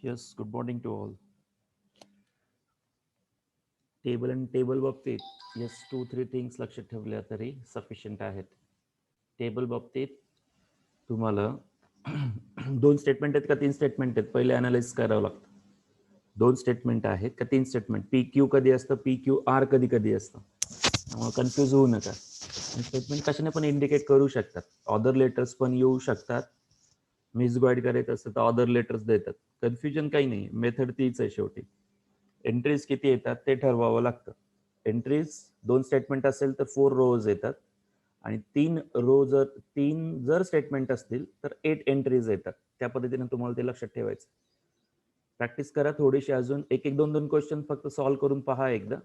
Yes, good morning to all. Table आणि table बाबतीत yes 2-3 things लक्षात ठेवल्या तरी सफिशियंट आहेत. टेबल बाबतीत तुम्हाला 2 स्टेटमेंट आहेत का 3 स्टेटमेंट आहेत पहिले अनालाइज करावं लागतं. 2 स्टेटमेंट आहेत का 3 स्टेटमेंट, पी क्यू कधी असतं, पी क्यू आर कधी कधी असतं, त्यामुळे कन्फ्यूज होऊ नका. स्टेटमेंट कशाने पण इंडिकेट करू शकतात, ऑदर लेटर्स पण येऊ शकतात. मिसगाईड करायचं असतं तर ऑदर लेटर्स देतात. कन्फ्युजन काही नाही, मेथड तीच आहे. शेवटी एंट्रीज किती येतात ते ठरवावं लागतं. एंट्रीज 2 स्टेटमेंट असेल तर 4 रोज येतात आणि 3 जर स्टेटमेंट असतील तर 8 एंट्रीज येतात. त्या पद्धतीने तुम्हाला ते लक्षात ठेवायचं. प्रॅक्टिस करा थोडीशी अजून, एक 2 क्वेश्चन फक्त सॉल्व्ह करून पहा एकदा.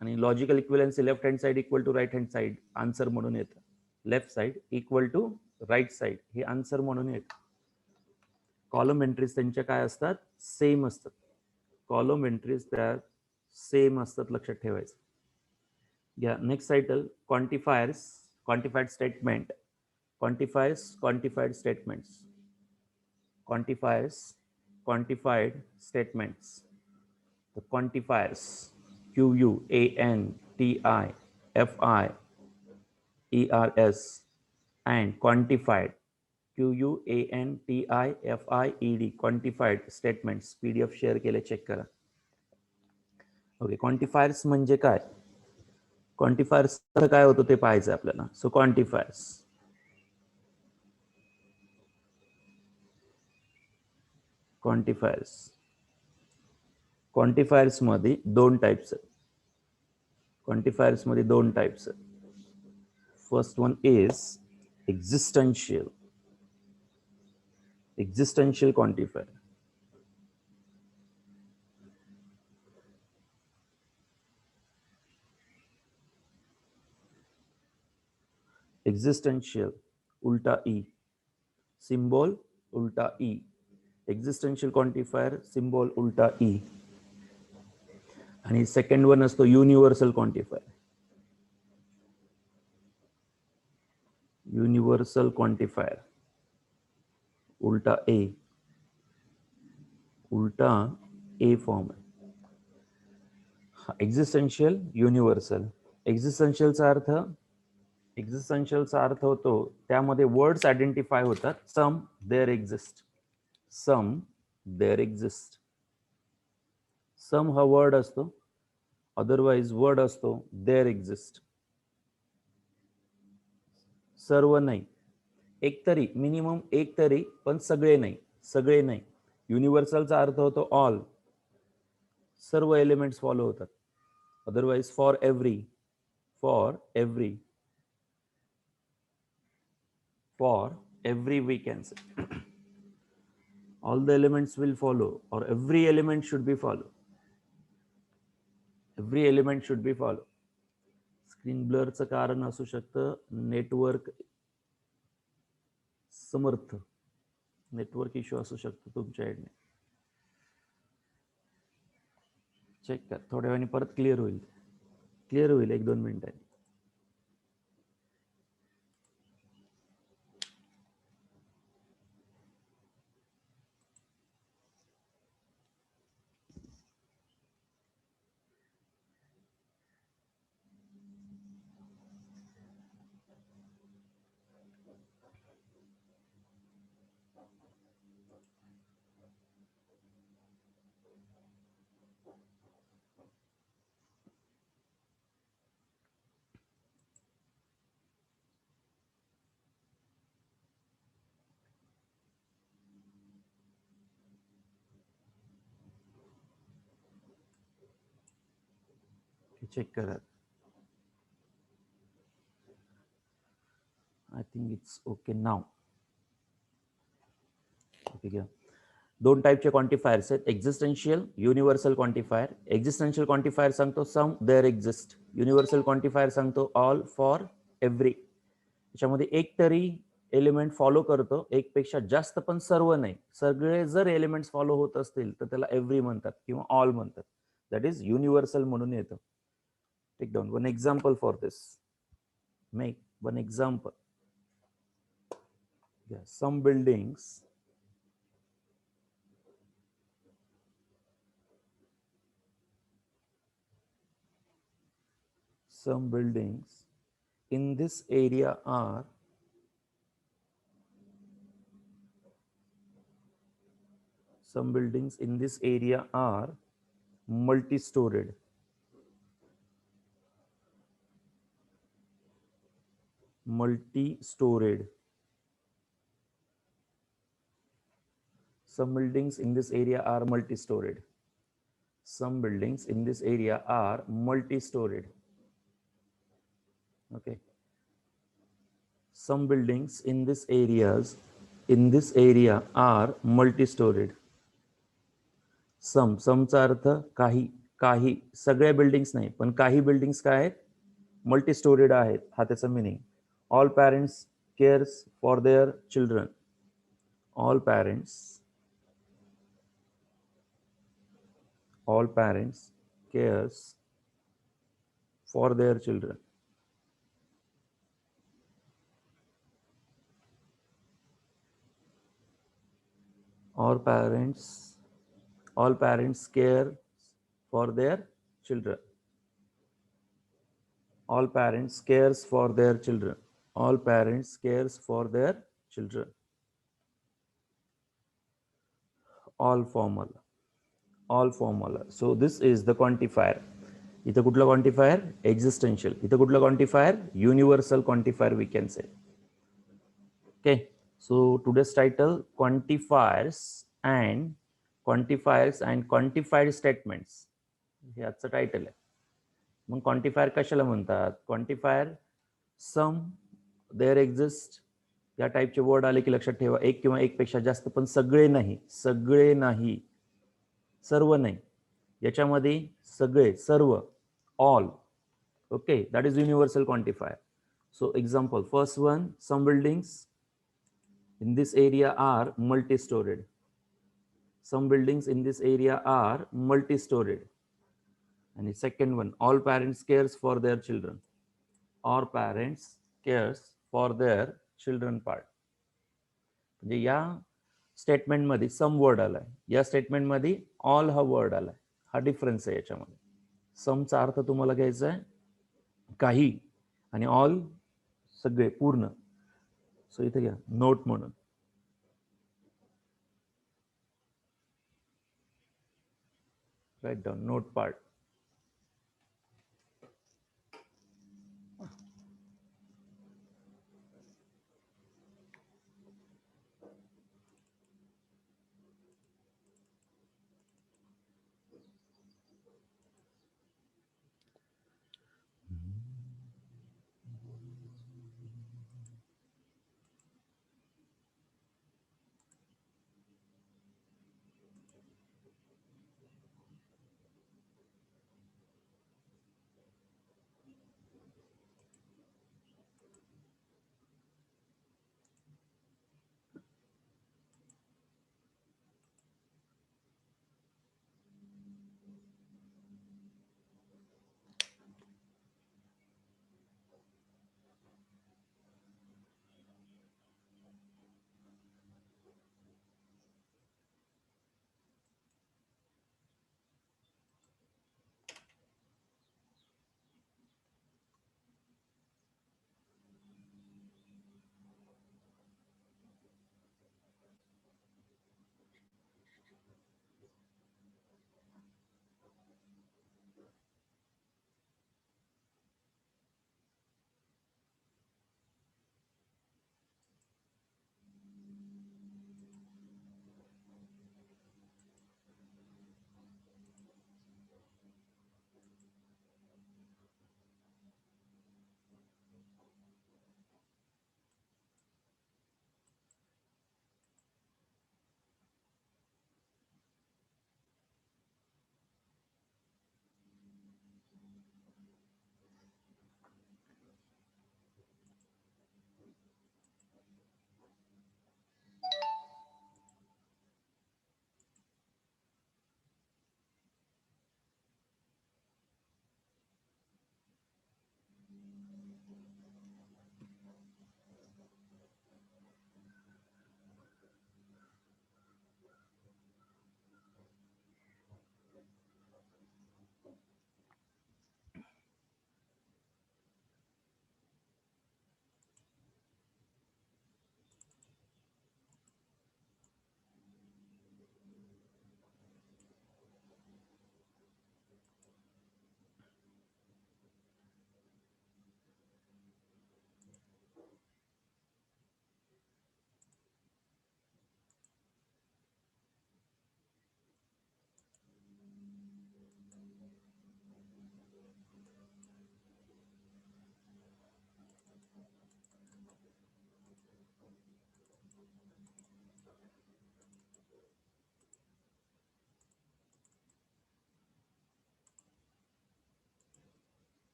आणि logical equivalency left hand side equal to right hand side answer म्हणून येतं. Left side equal to right side हे आन्सर म्हणून येतं. कॉलम एंट्रीज त्यांच्या काय असतात, सेम असतात. कॉलम एंट्रीज त्या सेम असतात, लक्षात ठेवायचं. या next title quantifiers, quantified statement. Quantified statements, quantifiers, quantified statements. The quantifiers, QUANTIFIERS, and quantified, QUANTIFIED, quantified statements. PDF share केले, चेक करा. ओके, क्वांटिफायर्स म्हणजे काय, क्वांटिफायर्स काय होतं ते पाहायचं आपल्याला. सो क्वांटिफायर्स, क्वांटिफायर्स मध्ये 2 टाइप्स आहेत. क्वांटिफायर्स मध्ये 2 टाइप्स आहेत. First one is existential quantifier. Existential उल्टा ई, सिंबल उल्टा ई. एक्झिस्टन्शियल क्वांटिफायर सिंबल उल्टा ई. आणि सेकंड वन असतो युनिव्हर्सल क्वांटिफायर. युनिव्हर्सल क्वांटिफायर उल्टा ए, उल्टा ए फॉर्म आहे. एक्झिस्टन्शियल युनिव्हर्सल. एक्झिस्टन्शियलचा अर्थ होतो त्यामध्ये वर्ड्स आयडेंटिफाय होतात. सम देअर एक्झिस्ट, सम हा वर्ड असतो, अदरवाइज वर्ड असतो देअर एक्झिस्ट. सर्व नाही, एक तरी, मिनिमम एक तरी, पण सगळे नाही. युनिव्हर्सलचा अर्थ होतो ऑल, सर्व एलिमेंट्स फॉलो होतात. Otherwise for every we can say all the elements will follow or every element should be follow. Screen ब्लरचं कारण असू शकतं नेटवर्क इश्यू असू शकतो तुमच्या एंडने. चेक कर, थोड्या वेळाने परत क्लिअर होईल 1-2 मिनिटांनी. चेक करा. आय थिंक इट्स ओके नाव. ठीक आहे. 2 टाईपचे क्वांटिफायर्स आहेत, एक्झिस्टन्शियल, युनिव्हर्सल क्वांटिफायर. एक्झिस्टन्शियल क्वांटिफायर सांगतो सम देअर एक्झिस्ट, युनिव्हर्सल क्वांटिफायर सांगतो ऑल फॉर एव्हरी. त्याच्यामध्ये एक तरी एलिमेंट फॉलो करतो, एक पेक्षा जास्त पण सर्व नाही. सगळे जर एलिमेंट्स फॉलो होत असतील तर त्याला एव्हरी म्हणतात किंवा ऑल म्हणतात. दॅट इज युनिव्हर्सल म्हणून येतं. Take down one example for this. Make one example. Some buildings some buildings in this area are multi-storied. Some buildings in this area are multi-storied. Some buildings in this area are multi-storied. Okay. Some buildings in this area are multi-storied. समचा अर्थ काही, काही सगळ्या buildings नाही, पण काही buildings काय आहेत, multi storeyed आहेत, हा त्याचा meaning. All parents CARES for their children. All parents CARES for their children. All parents care for their children. All parents cares for their children. All parents cares for their children. All formal. So this is the quantifier. इथं कुठलं quantifier? Existential. इथं कुठलं quantifier? Universal quantifier we can say. Okay. So today's title, quantifiers and quantified statements. हे आजचं title आहे. मग quantifier कशाला म्हणतात? Quantifier some, there exist, या टाईपचे वर्ड आले की लक्षात ठेवा, एक किंवा एक पेक्षा जास्त, पण सगळे नाही, सर्व नाही, याच्यामध्ये सगळे, सर्व, all. Okay, that is universal quantifier. So example, first one, some buildings in this area are multi-storied. Some buildings in this area are multi-storied. And the second one, all parents cares for their children. All parents cares for their children part. म्हणजे या statement मध्ये some word आलाय, या statement मध्ये all हा word आलाय, हा difference आहे याच्यामध्ये. समचा अर्थ तुम्हाला घ्यायचा आहे काही, आणि ऑल सगळे, पूर्ण. सो इथे घ्या नोट म्हणून. Write down note part.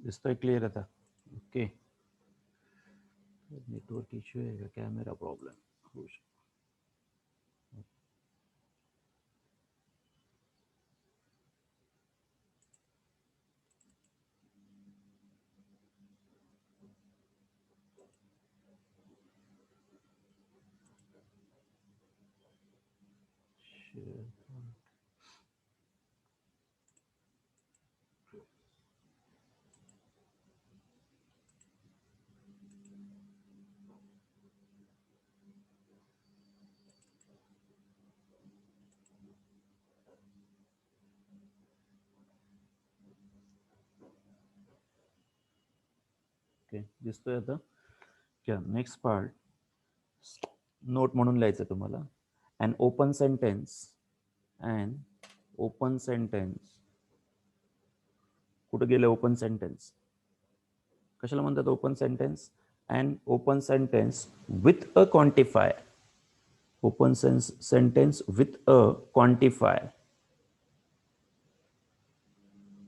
दिसतोय क्लिअर आता? ओके. नेटवर्क इश्यू आहे का, कॅमेरा प्रॉब्लेम होऊ शकतो. ओके, दिसतोय आता? क्या नेक्स्ट पार्ट नोट म्हणून लिहायचं तुम्हाला. And open sentence, and open sentence. कुठं गेलं ओपन सेंटेन्स? कशाला म्हणतात open sentence? And open sentence with a quantifier. Open sentence with a quantifier.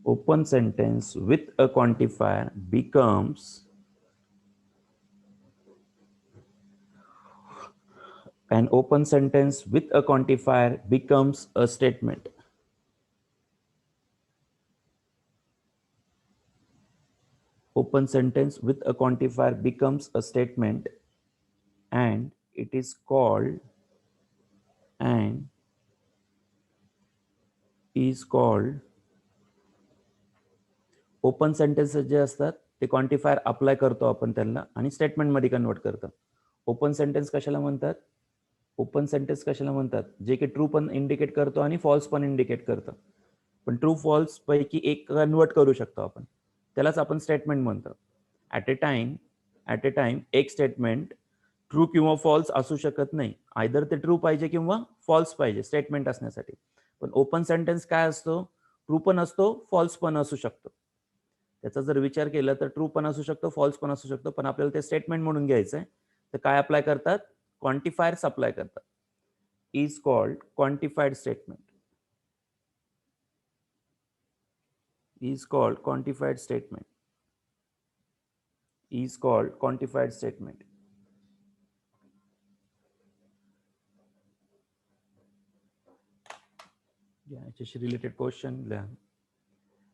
Open sentence with a quantifier becomes an open sentence with a quantifier becomes a statement. Open sentence with a quantifier becomes a statement, and it is called open sentences जे असतात ते quantifier apply करतो आपण त्यांना आणि statement मध्ये convert करतो. Open sentence कशाला म्हणतात? ओपन सेंटेन्स कशाला म्हणतात? जे की ट्रू पण इंडिकेट करतो आणि फॉल्स पण इंडिकेट करतो. पण ट्रू फॉल्स पैकी एक कन्वर्ट करू शकतो आपण, त्यालाच आपण स्टेटमेंट म्हणतो. ॲट ए टाइम एक स्टेटमेंट ट्रू किंवा फॉल्स असू शकत नाही. आयदर ते ट्रू पाहिजे किंवा फॉल्स पाहिजे स्टेटमेंट असण्यासाठी. पण ओपन सेंटेन्स काय असतो? ट्रू पण असतो, फॉल्स पण असू शकतो. त्याचा जर विचार केला तर ट्रू पण असू शकतो, फॉल्स पण असू शकतो, पण आपल्याला ते स्टेटमेंट म्हणून घ्यायचं आहे. तर काय अप्लाय करतात? क्वांटिफायर्स अप्लाय करतात. Is called quantified statement. is called quantified statement. Is called quantified statement. याच्याशी रिलेटेड क्वेश्चन लिहा.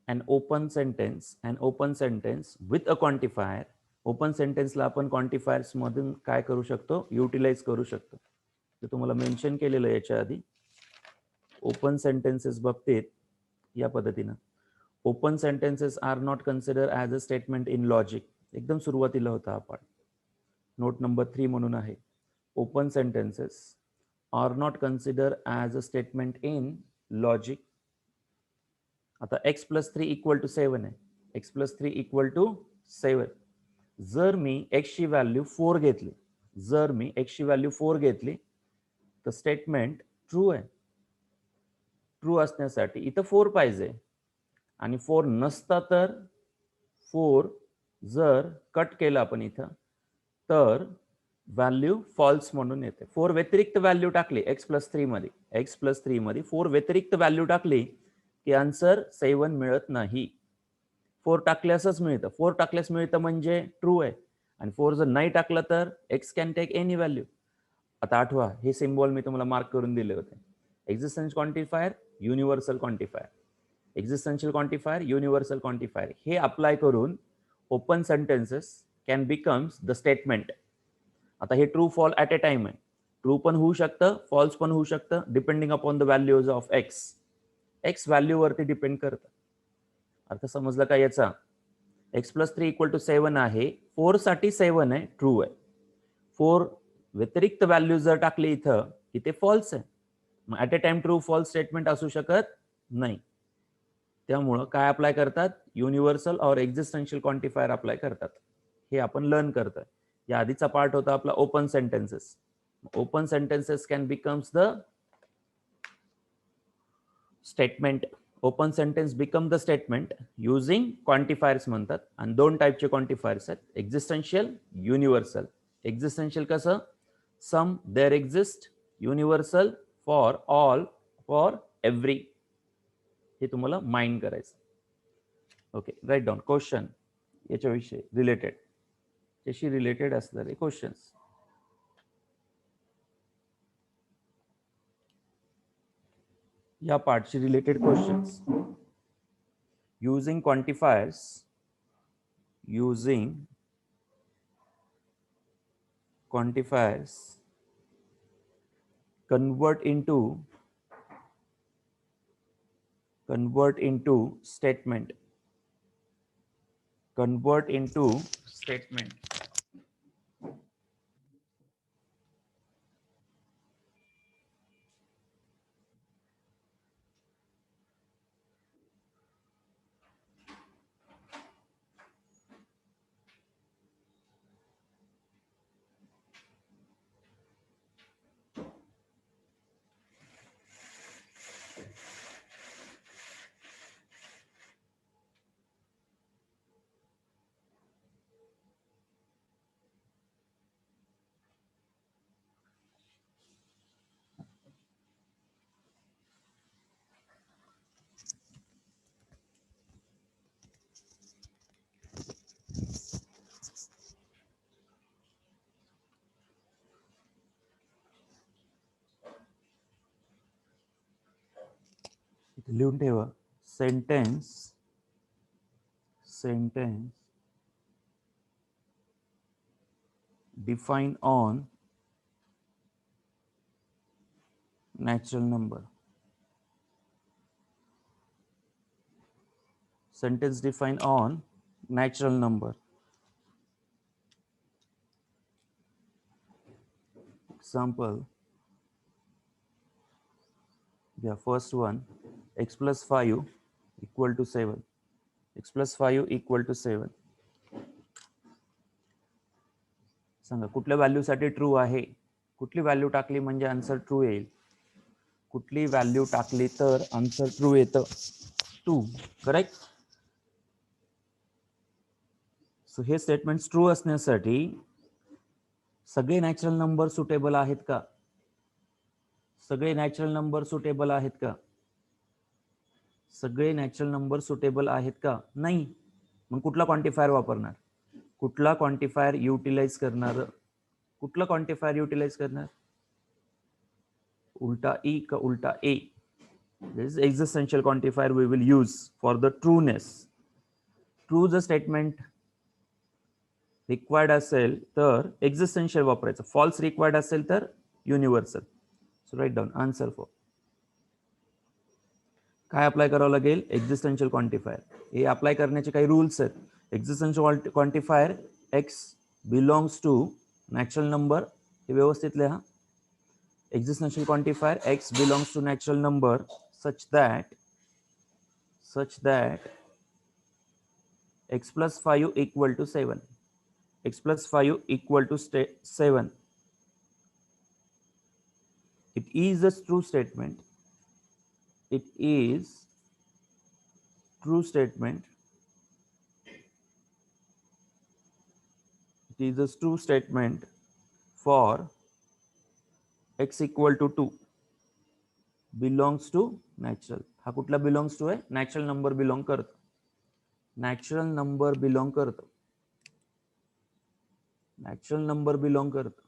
an open sentence with a quantifier. Open सेंटेन्सला आपण क्वांटिफायर्स मधून काय करू शकतो? युटिलाइज करू शकतो. ते तुम्हाला मेन्शन केलेलं आहे याच्या आधी. ओपन सेंटेन्सेस बाबतीत या पद्धतीनं, open sentences are not consider as a statement in logic. एकदम सुरुवातीला होता आपण नोट नंबर 3 म्हणून आहे. Open sentences are not consider as a statement in logic. आता x+3 = 7 आहे. x+3 = 7. जर मी x ची व्हॅल्यू 4 घेतली, तर स्टेटमेंट ट्रू आहे. ट्रू असण्यासाठी इथं 4 पाहिजे आणि 4 नसता तर 4 जर कट केलं आपण इथं तर व्हॅल्यू फॉल्स म्हणून येते. 4 व्यतिरिक्त व्हॅल्यू टाकली x+3 मध्ये 4 व्यतिरिक्त व्हॅल्यू टाकली की आन्सर 7 मिळत नाही. 4 टाकल्यासच मिळतं. 4 टाकल्यास मिळतं म्हणजे ट्रू आहे, आणि 4 जर नाही टाकलं तर x can take any value. आता आठवा, हे सिम्बॉल मी तुम्हाला मार्क करून दिले होते. Existence quantifier, universal quantifier. Existential quantifier, universal quantifier हे अप्लाय करून open sentences can becomes the statement. आता हे true false at a time आहे. ट्रू पण होऊ शकतं, फॉल्स पण होऊ शकतं, depending upon the values of x. X व्हॅल्यूवरती डिपेंड करतं. अर्थ समजला का याचा? x+3 = 7 आहे. 4 साठी 7 आहे, ट्रू आहे. 4 व्यतिरिक्त व्हॅल्यू जर टाकली इथं, इथे फॉल्स आहे. मग at a time true false statement असू शकत नाही. त्यामुळं काय अप्लाय करतात? युनिव्हर्सल और एक्झिस्टन्शियल क्वांटिफायर अप्लाय करतात. हे आपण लर्न करतोय. या आधीचा पार्ट होता आपला open sentences. Open sentences can becomes the statement. Open sentence become the statement using quantifiers म्हणतात. आणि 2 टाईपचे क्वांटिफायर्स आहेत, एक्झिस्टन्शियल, युनिव्हर्सल. एक्झिस्टन्शियल कसं? Some there exist. Universal for all, for every. हे तुम्हाला माइंड करायचं. Okay, right down question. याच्याविषयी related, त्याशी रिलेटेड असणारे क्वेश्चन्स. या पार्टशी related questions. using quantifiers, convert into statement. लिहून ठेवा. Sentence define on natural number. Sentence define on natural number. Example, the first one, x plus 5 equal to 7. x plus 5 equal to 7. सांगा कुठल्या value साठी true आहे. कुठली value टाकली म्हणजे answer true येईल. कुठली व्हॅल्यू टाकली तर आन्सर ट्रू येतं. 2. करेक्ट. सो हे स्टेटमेंट ट्रू असण्यासाठी सगळे नॅचरल नंबर सुटेबल आहेत का. सगळे नॅचरल नंबर सुटेबल आहेत का. सगळे नॅचरल नंबर सुटेबल आहेत का. नाही. मग कुठला क्वांटिफायर वापरणार. कुठला क्वांटिफायर युटिलाइज करणार. कुठला क्वांटिफायर युटिलाइज करणार. उल्टा ई का उल्टा A. This is existential quantifier we will use for the trueness. True जर स्टेटमेंट रिक्वायर्ड असेल तर एक्झिस्टेंशियल वापरायचं. फॉल्स रिक्वायर्ड असेल तर universal. So right down answer for. काय अप्लाय करावं लागेल. एक्झिस्टेंशियल क्वांटिफायर. हे अप्लाय करण्याचे काही रूल्स आहेत. Existential quantifier x belongs to natural number. हे व्यवस्थित लिहा. Existential quantifier x belongs to natural number such that x plus 5 equal to 7. x plus 5 equal to 7. It is a true statement. It is true statement. It is a true statement for x equal to 2 belongs to natural. हा कुठला belongs to आहे. Natural number belong करतो. Natural number belong करतो. Natural number belong करतो.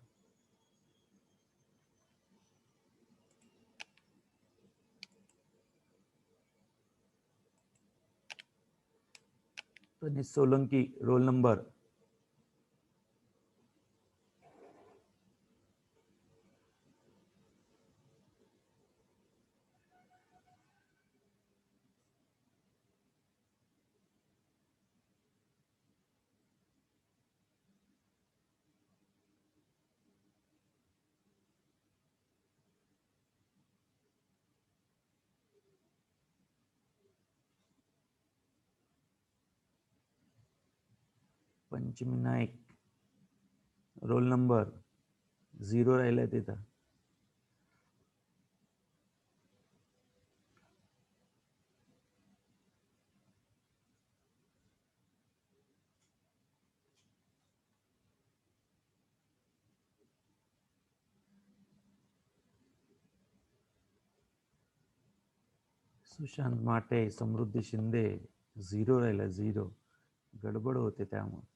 Tanish Solanki roll number. Panchami Naik roll number 0 राहिलाय तिथं. सुशांत माटे, समृद्धी शिंदे 0 राहिला 0. गडबड होते त्यामुळे.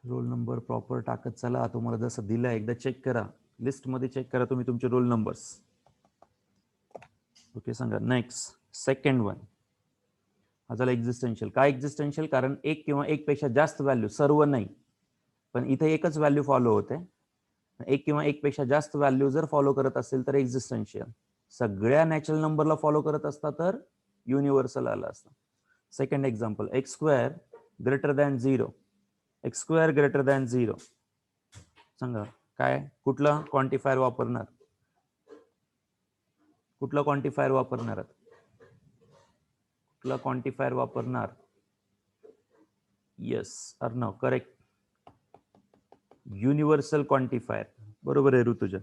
रोल नंबर प्रॉपर टाकत चला. तुम्हाला जसं दिलं एकदा चेक करा, लिस्ट मध्ये चेक करा तुम्ही तुमचे रोल नंबर्स. ओके सांगा. नेक्स्ट सेकंड वन हा झाला एक्झिस्टन्शियल. काय एक्झिस्टन्शियल? कारण एक किंवा एक पेक्षा जास्त व्हॅल्यू, सर्व नाही पण इथे एकच व्हॅल्यू फॉलो होते. एक किंवा एक पेक्षा जास्त व्हॅल्यू जर फॉलो करत असेल तर एक्झिस्टन्शियल. सगळ्या नॅचरल नंबरला फॉलो करत असता तर युनिव्हर्सल आला असता. Second example, x square greater than 0. X square greater than 0 सांगा काय, कुठला क्वांटिफायर वापरणार? कुठला क्वांटिफायर वापरणार? कुठला क्वांटिफायर वापरणार? Yes Arnav, correct. Universal quantifier. बरोबर आहे ऋतुजा.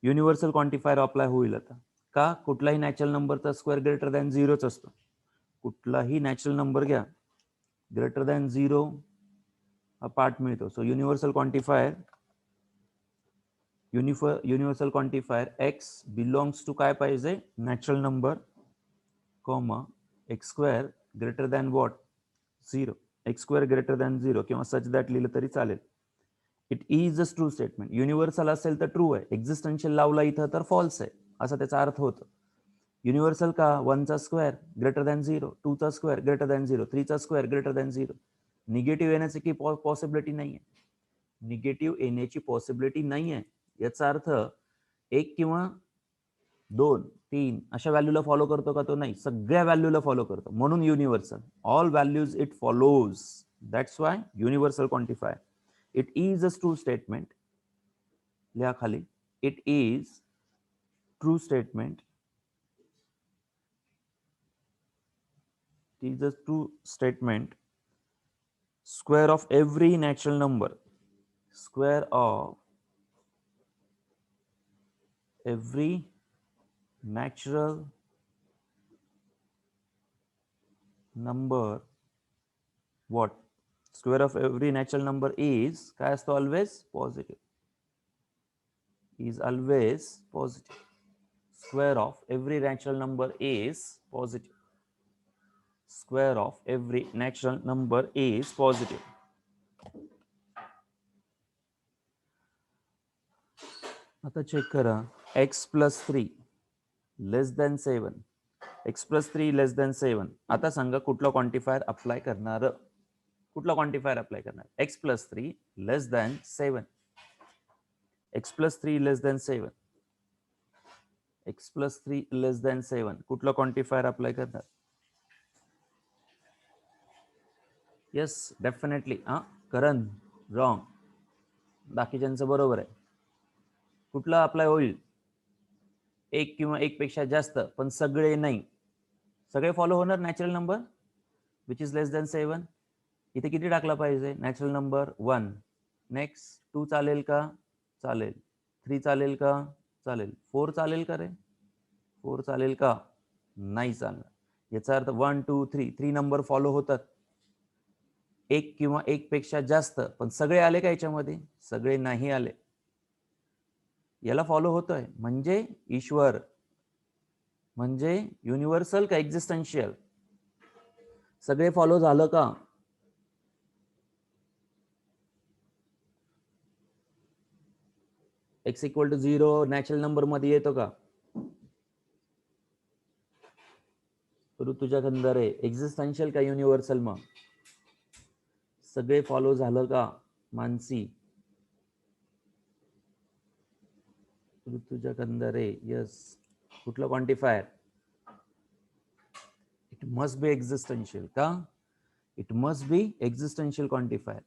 युनिव्हर्सल क्वांटिफायर अप्लाय होईल आता. का? कुठलाही नॅचरल नंबरचा स्क्वेअर ग्रेटर दॅन 0च असतो. कुठलाही नॅचरल नंबर घ्या, ग्रेटर दॅन 0 हा पार्ट मिळतो. So universal quantifier, universal quantifier x belongs to काय पाहिजे? Natural number, comma x square greater than what? 0. X square greater than 0 किंवा सच दॅट लिहिलं तरी चालेल. It is a true statement. Universal असेल तर ट्रू आहे, एक्झिस्टन्शियल लावला इथं तर फॉल्स आहे, असा त्याचा अर्थ होतो. युनिव्हर्सल का? 1 चा स्क्वेअर ग्रेटर दॅन 0, 2 चा स्क्वेअर ग्रेटर दॅन 0, 3 चा स्क्वेअर ग्रेटर दॅन 0. निगेटिव्ह येण्याची की पॉसिबिलिटी नाहीये. निगेटिव्ह येण्याची पॉसिबिलिटी नाहीये. याचा अर्थ एक किंवा 2, 3 अशा व्हॅल्यूला फॉलो करतो का? तो नाही, सगळ्या व्हॅल्यूला फॉलो करतो, म्हणून universal. All values it follows. That's why universal quantifier. It is a true statement. लिहा खाली, it is true statement. It is a true statement. Square of every natural number. Square of every natural number. What? Square of every natural number is काय असतो? Always positive. Is always positive. Square of every natural number is positive. Square of every natural number is positive. आता check करा. x plus 3 less than 7. x plus 3 less than 7. आता सांगा कुठला quantifier apply करणार? कुठला quantifier apply करणार? x plus 3 less than 7. x plus 3 less than 7. x plus 3 less than 7. कुठला quantifier apply करणार? Yes definitely. Karan wrong, बाकीच्यांचं बरोबर आहे. कुठला अप्लाय होईल? एक किंवा एक पेक्षा जास्त पण सगळे नाही. सगळे फॉलो होणार natural number which is less than 7. इथे किती टाकला पाहिजे? Natural number 1. नेक्स्ट 2 चालेल का? चालेल. 3 चालेल का? चालेल. 4 चालेल का रे? 4 चालेल का? नाही चालणार. याचा अर्थ 1 2 3 नंबर फॉलो होतात. एक किंवा एक पेक्षा जास्त पण सगळे आले का याच्यामध्ये? सगळे नाही आले. याला फॉलो होतोय म्हणजे ईश्वर, म्हणजे युनिव्हर्सल का एक्झिस्टन्शियल? सगळे फॉलो झालं का? x equal to 0 natural number मध्ये येतो का? ऋतुजा खंदारे, एक्झिस्टन्शियल का युनिव्हर्सल? मग सगळे फॉलो झालं का? मानसी, ऋतुजा खंदारे, यस. कुठलं quantifier? It must be existential. का? It must be existential quantifier.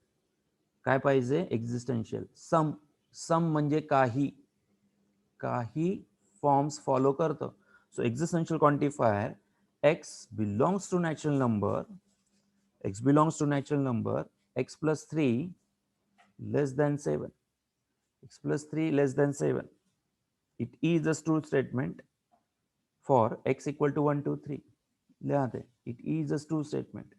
काय पाहिजे? एक्झिस्टन्शियल. सम. सम म्हणजे काही, काही फॉर्म्स फॉलो करतं. सो एक्झिस्टन्शियल quantifier x belongs to natural number. X belongs to natural number. X plus 3 less than 7. X plus 3 less than 7. It is a true statement for x equal to 1 2 3. लिहा ते. It is a true statement.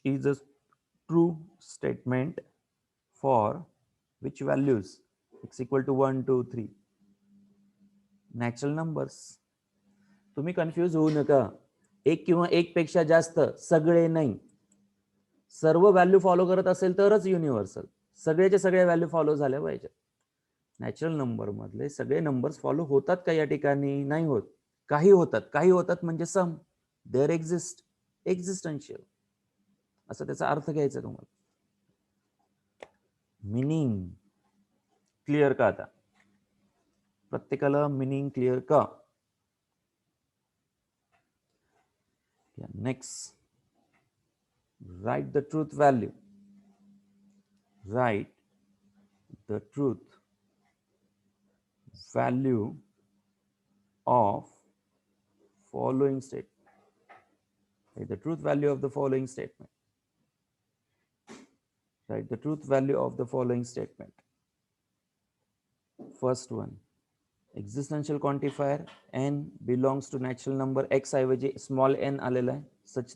is a true statement for which values x equal to 1 2 3 natural numbers. तुम्ही confuse होऊ नका. एक किंवा एक पेक्षा जास्त, सगळे नाही. सर्व व्हॅल्यू फॉलो करत असेल तरच युनिव्हर्सल. सगळेचे सगळे व्हॅल्यू फॉलो झाल्या पाहिजेत. नॅचरल नंबर मधले सगळे नंबर्स फॉलो होतात का या ठिकाणी? नाही होत. काही होतात. काही होतात म्हणजे सम, देअर एक्झिस्ट, एक्झिस्टन्शियल, असं त्याचा अर्थ घ्यायचा तुम्हाला. मिनिंग क्लिअर का? आता प्रत्येकाला मिनिंग क्लिअर का? Next, write the truth value. Write the truth value of following statement. Write the truth value of the following statement. Write the truth value of the following statement. First one, existential quantifier n belongs to natural number x ऐवजी small n आलेला आहे, such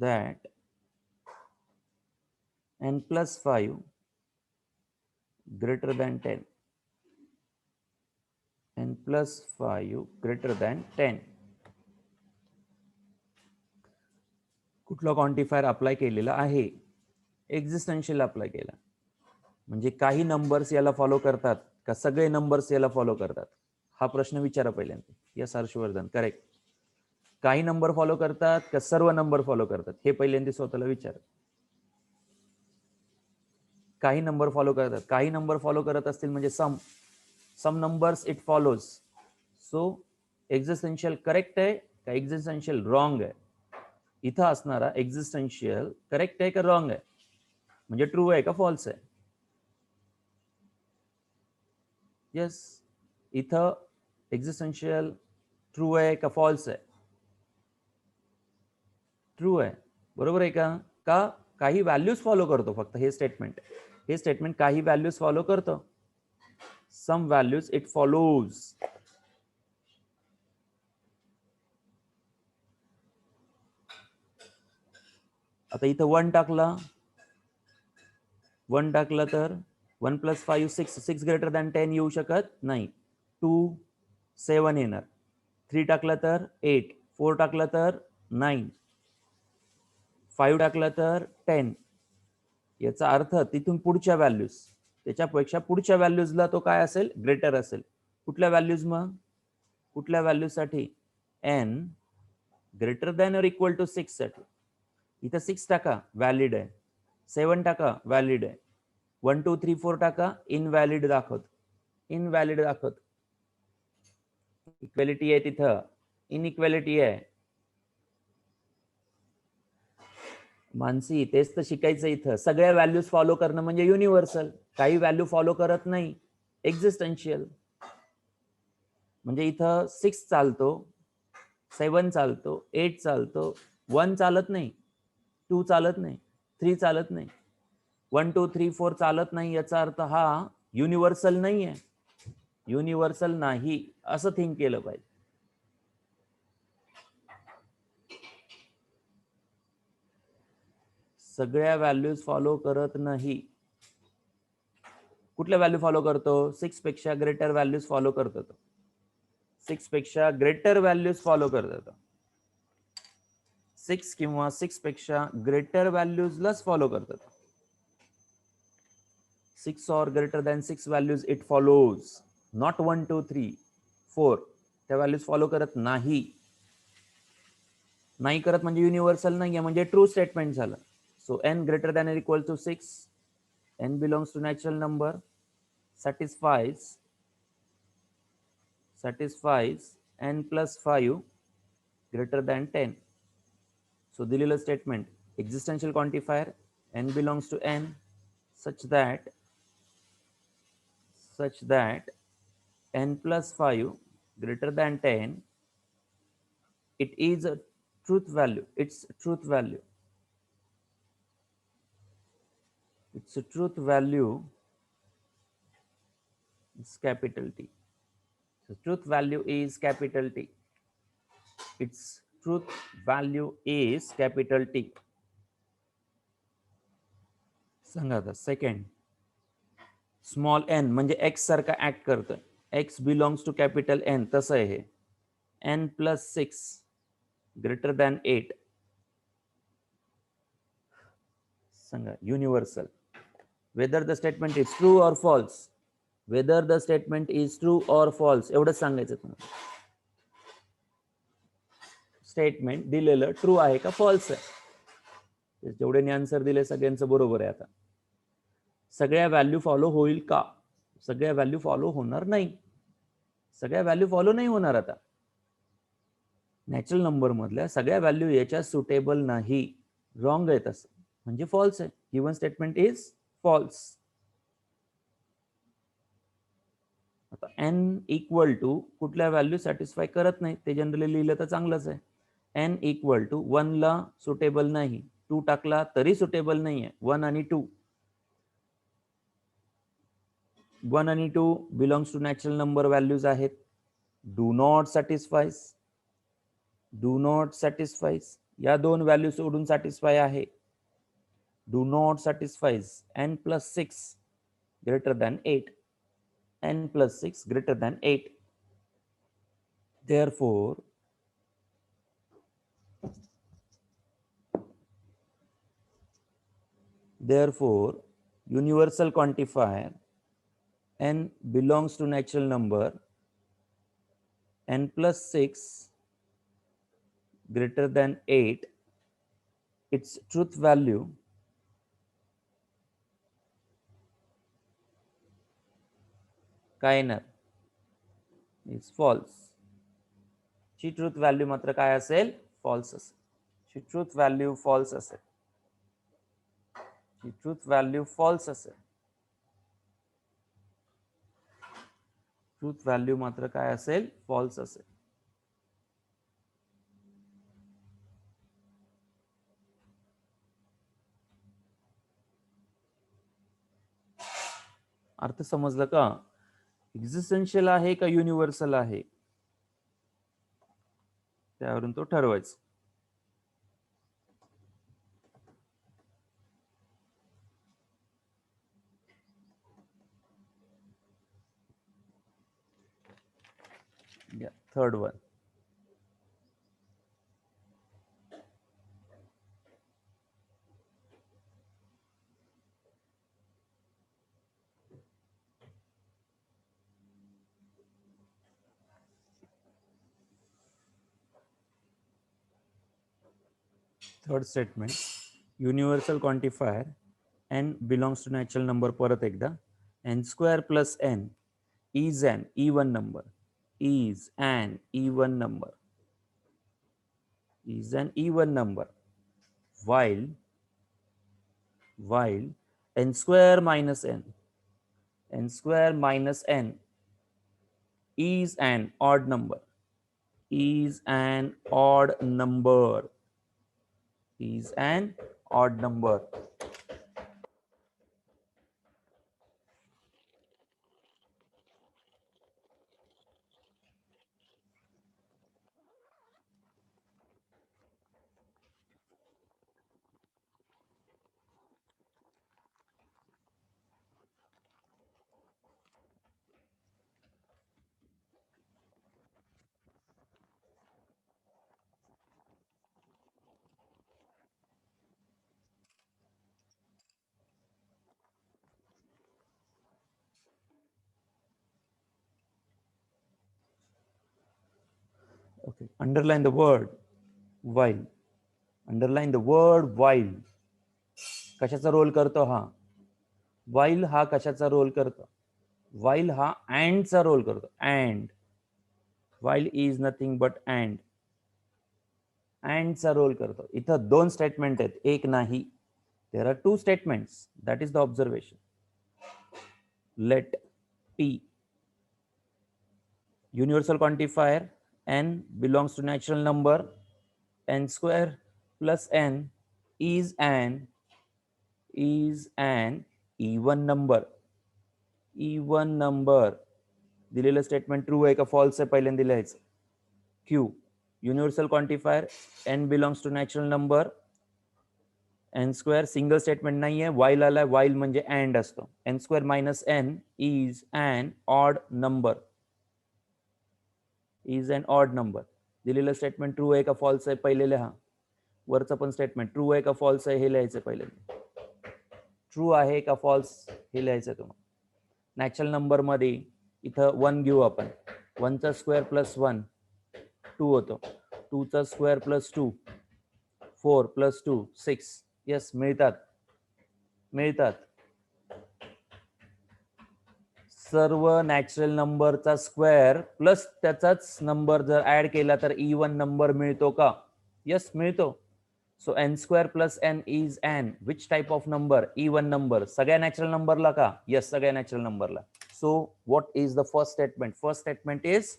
that n plus 5 greater than 10. n plus 5 greater than 10. कुठला quantifier apply केलेला आहे? एक्झिस्टन्शियल apply केला. म्हणजे काही numbers याला फॉलो करतात का सगळे नंबर्स याला फॉलो करतात? हा प्रश्न विचारा पहिल्यांदा. Yes Harshvardhan, correct. काही नंबर फॉलो करतात का सर्व नंबर फॉलो करतात हे पहिल्यांदा स्वतःला विचार. काही नंबर फॉलो करतात. काही नंबर फॉलो करत असतील म्हणजे some numbers it follows. So existential correct आहे का एक्झिस्टन्शियल रॉंग आहे? इथं असणारा एक्झिस्टन्शियल करेक्ट आहे का रॉंग आहे? म्हणजे ट्रू आहे का फॉल्स आहे? यस, इथं एक्झिस्टन्शियल ट्रू आहे का फॉल्स आहे? ट्रू आहे. बरोबर आहे का? का काही व्हॅल्यूज फॉलो करतो फक्त हे स्टेटमेंट. हे स्टेटमेंट काही व्हॅल्यूज फॉलो करतो. सम व्हॅल्यूज इट फॉलोज. आता इथं 1 टाकला, 1 टाकलं तर 1 प्लस 5 6 ग्रेटर दॅन 10 येऊ शकत नाही. 2 7 येणार. 3 टाकलं तर 8, 4 टाकलं तर 9, 5 टाकलं तर 10. याचा अर्थ तिथून पुढच्या व्हॅल्यूज, त्याच्यापेक्षा पुढच्या व्हॅल्यूजला तो काय असेल? ग्रेटर असेल. कुठल्या व्हॅल्यूज? मग कुठल्या व्हॅल्यूसाठी? n ग्रेटर दॅन और इक्वल टू 6 साठी. इथं 6 टाका, व्हॅलिड आहे. 7 टाका, व्हॅलिड आहे. 1 2 3 4 टाका, इनव्हॅलिड दाखवत. इनव्हॅलिड दाखवत. इक्वॅलिटी आहे तिथं, इनइक्वॅलिटी आहे. मानसी, तेच तर शिकायचं इथं. सगळ्या व्हॅल्यूज फॉलो करणं म्हणजे युनिव्हर्सल. काही व्हॅल्यू फॉलो करत नाही, एक्झिस्टन्शियल. म्हणजे इथं 6 चालतो, 7 चालतो, 8 चालतो, 1 चालत नाही, 2 चालत नाही, 3 चालत नाही, 1 2 3 4 चालत नाही. याचा अर्थ हा युनिव्हर्सल नाही आहे. युनिव्हर्सल नाही असं थिंक केलं पाहिजे. सगळ्या व्हॅल्यूज फॉलो करत नाही. कुठल्या व्हॅल्यू फॉलो करतो? 6 पेक्षा ग्रेटर व्हॅल्यूज फॉलो करतो. 6 पेक्षा ग्रेटर व्हॅल्यूज फॉलो करतो. 6 किंवा 6 पेक्षा ग्रेटर व्हॅल्यूजलाच फॉलो करतात. 6 or greater than 6 values it follows, not 1 2 3 4. त्या व्हॅल्यूज फॉलो करत नाही. नाही करत म्हणजे युनिव्हर्सल नाही आहे, म्हणजे ट्रू स्टेटमेंट झालं. सो n greater than or equal to 6, n belongs to natural number, satisfies n plus 5 greater than 10. So दिलेलं statement, existential quantifier n belongs to n such that n plus 5 greater than 10, it is a truth value. Its truth value is capital T. So truth value is capital T. Its truth value is capital T. सांगा आता second, small n म्हणजे x सारखा act करतं, x belongs to capital N, तसं आहे हे, n plus 6 greater than 8. सांगा universal, whether the statement is true or false, whether the statement is true or false, एवढंच सांगायचं तुम्हाला. स्टेटमेंट दिलेलं ट्रू आहे का फॉल्स आहे, जेवढे आन्सर दिले सगळ्यांचं बरोबर आहे. आता सगळ्या व्हॅल्यू फॉलो होईल का, सगळ्या व्हॅल्यू फॉलो होणार नाही, सगळ्या व्हॅल्यू फॉलो नाही होणार. आता नॅचरल नंबर मधल्या सगळ्या व्हॅल्यू याच्या सुटेबल नाही, रॉंग आहे, तसं म्हणजे फॉल्स आहे. Given statement is false. आता एन इक्वल टू कुठल्या व्हॅल्यू सॅटिस्फाय करत नाही, ते जनरली लिहिलं तर चांगलंच आहे. एन इक्वल टू 1 ला सुटेबल नाही, 2 टाकला तरी सुटेबल नाही आहे. 1 आणि 2, 1 आणि 2 belongs to natural number values आहेत. Do not satisfies, do not satisfies, या दोन व्हॅल्यू सोडून सॅटिस्फाय आहे. Do not satisfies n plus 6 greater than 8, n plus 6 greater than 8. Therefore, universal quantifier n belongs to natural number n plus 6 greater than 8. Its truth value Kainat is false. ची truth value मात्र काय असेल, false असेल. ची truth value false असेल, ची truth value false असेल. Truth value मात्र काय असेल, फॉल्स असेल. अर्थ समजलं का? एक्झिस्टेन्शियल आहे का युनिव्हर्सल आहे, त्यावरून तो ठरवायचा. Third one, third statement, universal quantifier n belongs to natural number. परत एकदा, n square plus n is an even number, is an even number, is an even number, while n square minus n, n square minus n is an odd number, is an odd number, is an odd number. Okay, underline the word while, underline the word while. कशाचा role करतो हा, while हा कशाचा role करतो, while हा and चा role करतो. and while is nothing but and चा रोल करतो. इथं दोन स्टेटमेंट आहेत, एक नाही. there are two statements, that is the observation. let p universal quantifier n belongs to natural number n square plus n is an even number. even number दिलेलं statement true आहे का false आहे पहिल्यांदा लिहायचं. Q universal quantifier n belongs to natural number n square single statement नाहीये while आलाय while म्हणजे and असतो n square minus n is an odd number दिलेलं स्टेटमेंट ट्रू आहे का फॉल्स आहे पहिले लिहा वरचं पण स्टेटमेंट ट्रू आहे का फॉल्स आहे हे लिहायचं पहिले ट्रू आहे का फॉल्स हे लिहायचं तुम्हाला नॅचरल नंबर मध्ये इथं 1 घेऊ आपण 1चा स्क्वेअर प्लस 1 2 होतो 2चा स्क्वेअर प्लस 2 4 प्लस 2 6 यस मिळतात सर्व नॅचरल नंबरचा स्क्वेअर प्लस त्याचाच नंबर जर ऍड केला तर इवन नंबर मिळतो का यस मिळतो सो n square plus n is n which type of number even number सगळ्या नॅचरल नंबरला का यस सगळ्या नॅचरल नंबरला so what is the first statement is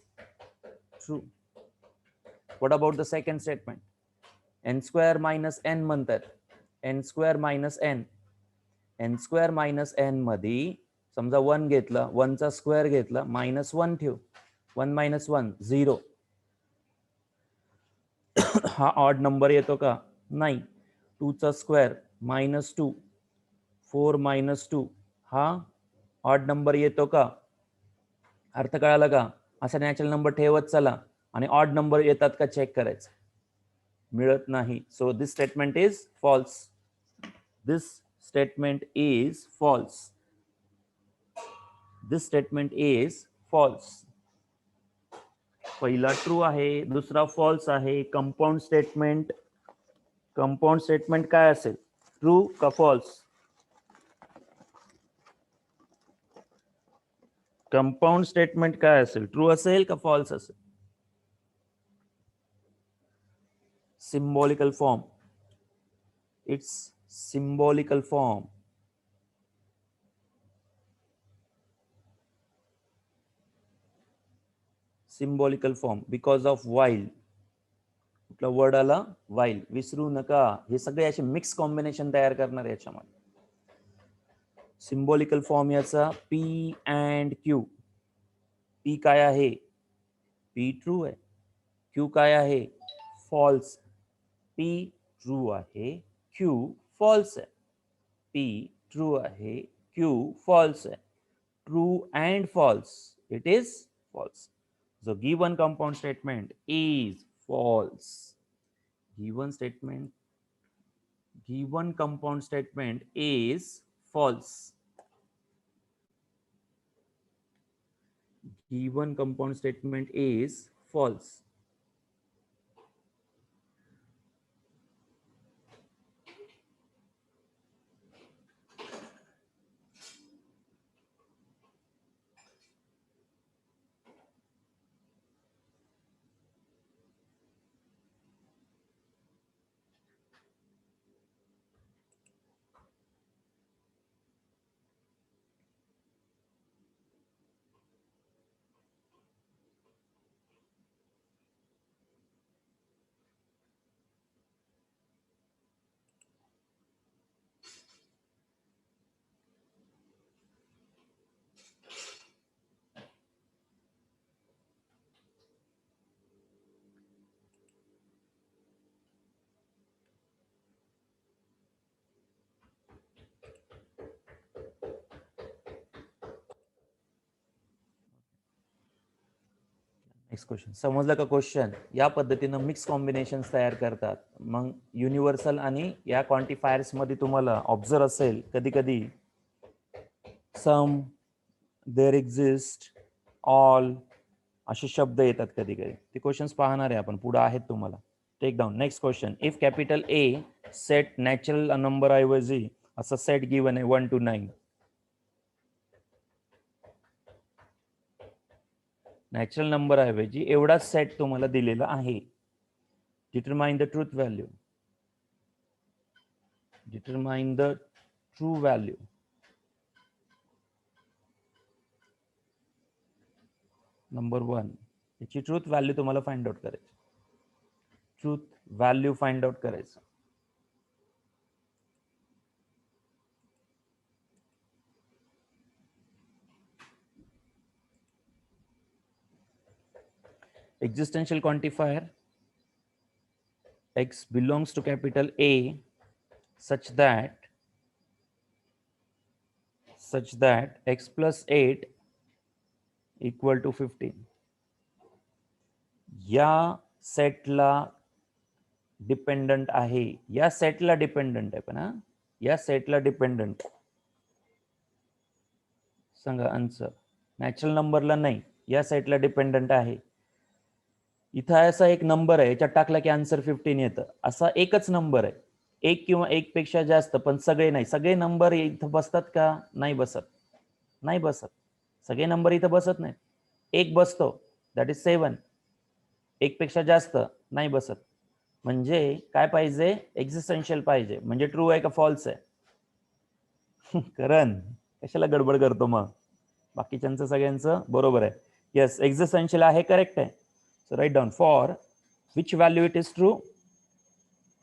true what about the second statement n square minus n म्हणतात n square minus n मध्ये समजा 1 घेतला 1चा square घेतला मायनस 1 ठेव 1 मायनस 1 0 हा ऑड नंबर येतो का नाही 2चा स्क्वेअर मायनस 2 4 मायनस 2 हा ऑड नंबर येतो का अर्थ कळाला का असा नॅचरल नंबर ठेवत चला आणि ऑड नंबर येतात का चेक करायचं मिळत नाही so this statement is false पहिला ट्रू आहे दुसरा फॉल्स आहे कंपाऊंड स्टेटमेंट काय असेल ट्रू का फॉल्स कंपाऊंड स्टेटमेंट काय असेल ट्रू असेल का फॉल्स असेल symbolical form its symbolical form because of while कुठला वर्ड आला while विसरू नका हे सगळे असे मिक्स कॉम्बिनेशन तयार करणार याच्यामध्ये सिम्बॉलिकल फॉर्म याचा p and q p काय आहे p ट्रू आहे q काय आहे फॉल्स p ट्रू आहे q फॉल्स आहे p ट्रू आहे q फॉल्स आहे true and false it is false the given compound statement is false given compound statement is false given compound statement is false next question समजलं का question या पद्धतीनं mix combination तयार करतात मग universal आणि या क्वांटिफायर्स मध्ये तुम्हाला ऑब्झर्व असेल कधी कधी सम देर एक्झिस्ट ऑल असे शब्द येतात कधी कधी ते क्वेश्चन्स पाहणार आहे आपण पुढे आहेत तुम्हाला take down next question if capital A set natural number ऐवजी असा सेट गिवन आहे 1 to 9 नॅचरल नंबर ऐवजी एवढाच सेट तुम्हाला दिलेला आहे determine the truth value true value number 1 याची ट्रूथ व्हॅल्यू तुम्हाला फाइंड आउट करायचं existential quantifier x belongs to capital A such that x plus 8 equal to 15. या सेटला डिपेंडंट आहे, या सेटला डिपेंडंट आहे, पण हा या सेटला डिपेंडंट सांगा आन्सर. नॅचरल नंबरला नाही, या सेटला डिपेंडंट आहे. इथं असा एक नंबर आहे, याच्यात टाकला की आन्सर 15 येतं. असा एकच नंबर आहे, एक किंवा एक पेक्षा जास्त, पण सगळे नाही. सगळे नंबर इथं बसतात का? नाही बसत, नाही बसत. सगळे नंबर इथं बसत नाही. एक बसतो, दॅट इज 7. एक पेक्षा जास्त नाही बसत. म्हणजे काय पाहिजे? एक्झिस्टेन्शियल पाहिजे. म्हणजे ट्रू आहे का फॉल्स आहे? करण कशाला गडबड करतो मग? बाकीच्यांचं सगळ्यांचं बरोबर आहे. येस, एक्झिस्टेन्शियल आहे, करेक्ट आहे. So right down for which value it is true.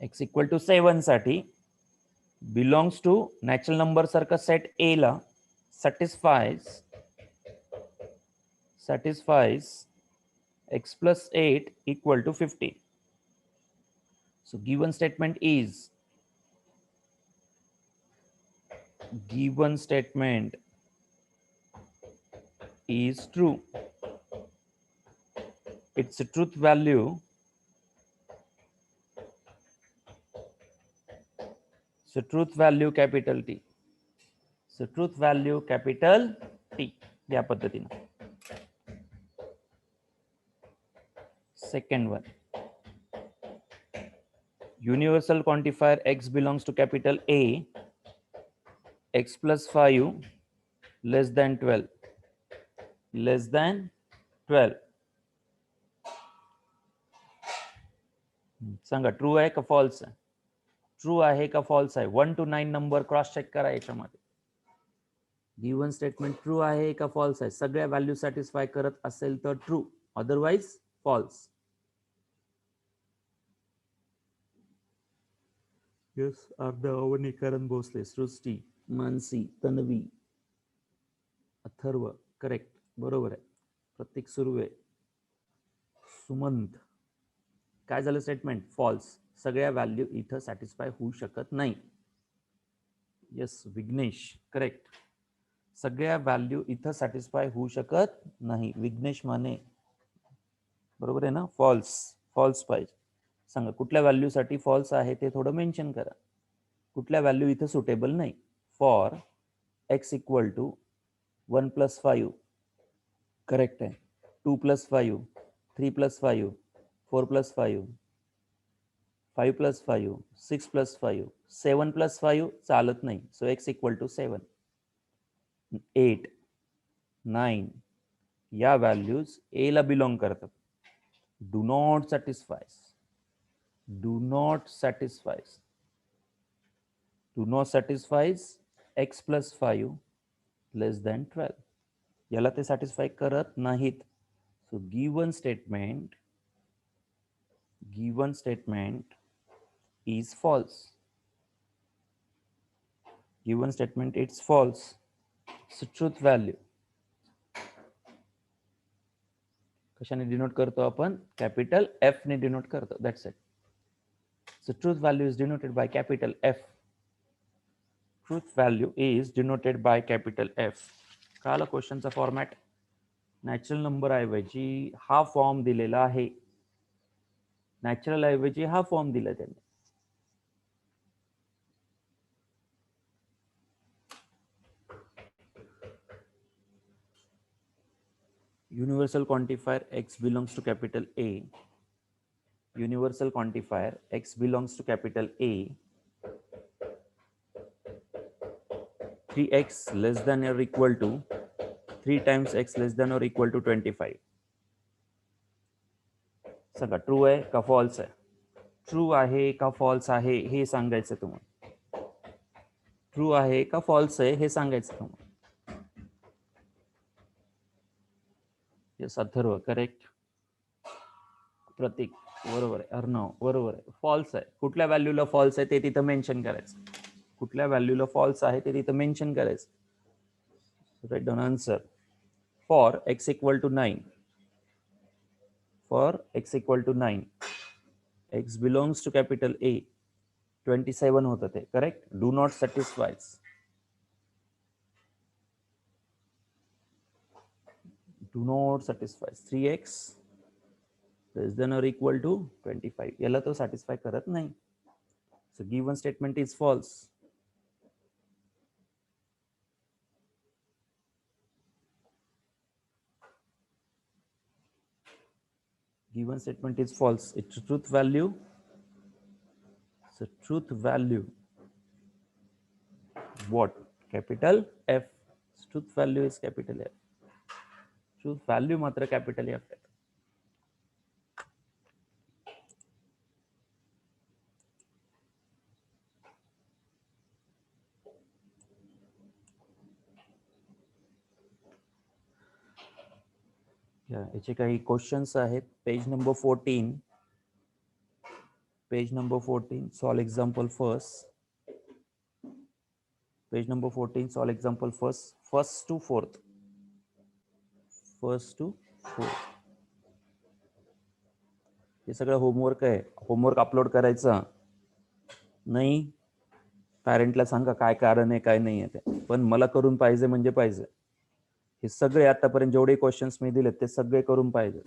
x equal to 7 साठी बिलॉंग्स टू नॅचरल नंबर सारखा सेट ए ला satisfies x plus 8 equal to 15. So given statement is true. Its truth value capital T. So truth value capital T. या पद्धतीने. Second one, universal quantifier x belongs to capital A, x plus 5 less than 12. Sanga true आहे का false आहे? True आहे का false आहे? 1 to 9 number cross check करा याच्यामध्ये. गिवन स्टेटमेंट ट्रू आहे का फॉल्स आहे? सगळ्या व्हॅल्यू सॅटिस्फाय करत असेल तर ट्रू, अदरवाइज फॉल्स. येस, अर्धा अवनी, करण भोसले, सृष्टी, मानसी, तन्वी, अथर्व, करेक्ट, बरोबर आहे. प्रतीक सुर्वे, सुमंत. काय झालं स्टेटमेंट? फॉल्स. सगळ्या व्हॅल्यू इथं सॅटिस्फाय होऊ शकत नाही. Yes, Vighnesh, correct. सगळ्या व्हॅल्यू इथं सॅटिस्फाय होऊ शकत नाही. विघ्नेश माने, बरोबर आहे ना? फॉल्स, फॉल्स पाहिजे. सांगा कुठल्या व्हॅल्यूसाठी फॉल्स आहे ते थोडं मेन्शन करा. कुठल्या व्हॅल्यू इथं सुटेबल नाही. For x equal to 1 plus 5, correct आहे. 2 plus 5, 3 plus 5, 4 plus 5, 5 plus 5, 6 plus 5, 7 plus 5 चालत नाही. सो एक्स इक्वल टू 7, 8, 9 या व्हॅल्यूज ए ला बिलॉंग करतात. Do not satisfies x plus 5 less than 12. याला ते सॅटिस्फाय करत नाहीत. सो given statement is false. Given statement it's false. So truth value कशाने डिनोट करतो आपण? कॅपिटल एफ ने डिनोट करतो. That's it. So truth value is denoted by capital F. Truth value is denoted by capital F. कळालं क्वेश्चनचा format? Natural number ऐवजी हा form दिलेला आहे. नॅचरल ऐवजी हा फॉर्म दिला त्यांनी. Universal quantifier x belongs to capital A. Universal quantifier x belongs to capital A. 3x less than or equal to 3 times x less than or equal to 25. Sanga true आहे का false आहे? True आहे का false आहे हे सांगायचं तुम्हाला. True आहे का फॉल्स आहे हे सांगायचं तुम्हाला. Yes, Atharva, correct. प्रतीक, बरोबर आहे. अर्णव, बरोबर आहे. फॉल्स आहे. कुठल्या व्हॅल्यूला फॉल्स आहे ते तिथं मेन्शन करायचं. कुठल्या व्हॅल्यूला फॉल्स आहे ते तिथं मेन्शन करायचं. Write down answer. For x equal to 9, X belongs to capital A. 27 होतं ते, correct. Do not satisfies. Do not satisfies 3x less than or equal to 25. याला तो सॅटिस्फाय करत नाही. So given statement is false. Given statement is false. Its truth value. So truth value. What? Capital F. Truth value is capital F. Truth value मात्र capital F. याचे काही questions आहेत. Page number 14. Page number 14. Solve example first. Page number 14. Solve example first. First to fourth. First to fourth. हे सगळं homework आहे. Homework upload करायचा नाही. पॅरेंटला सांगा काय कारण आहे काय नाही आहे ते, पण मला करून पाहिजे म्हणजे पाहिजे. हे सगळे आतापर्यंत जेवढे क्वेश्चन्स मी दिलेत ते सगळे करून पाहिजे.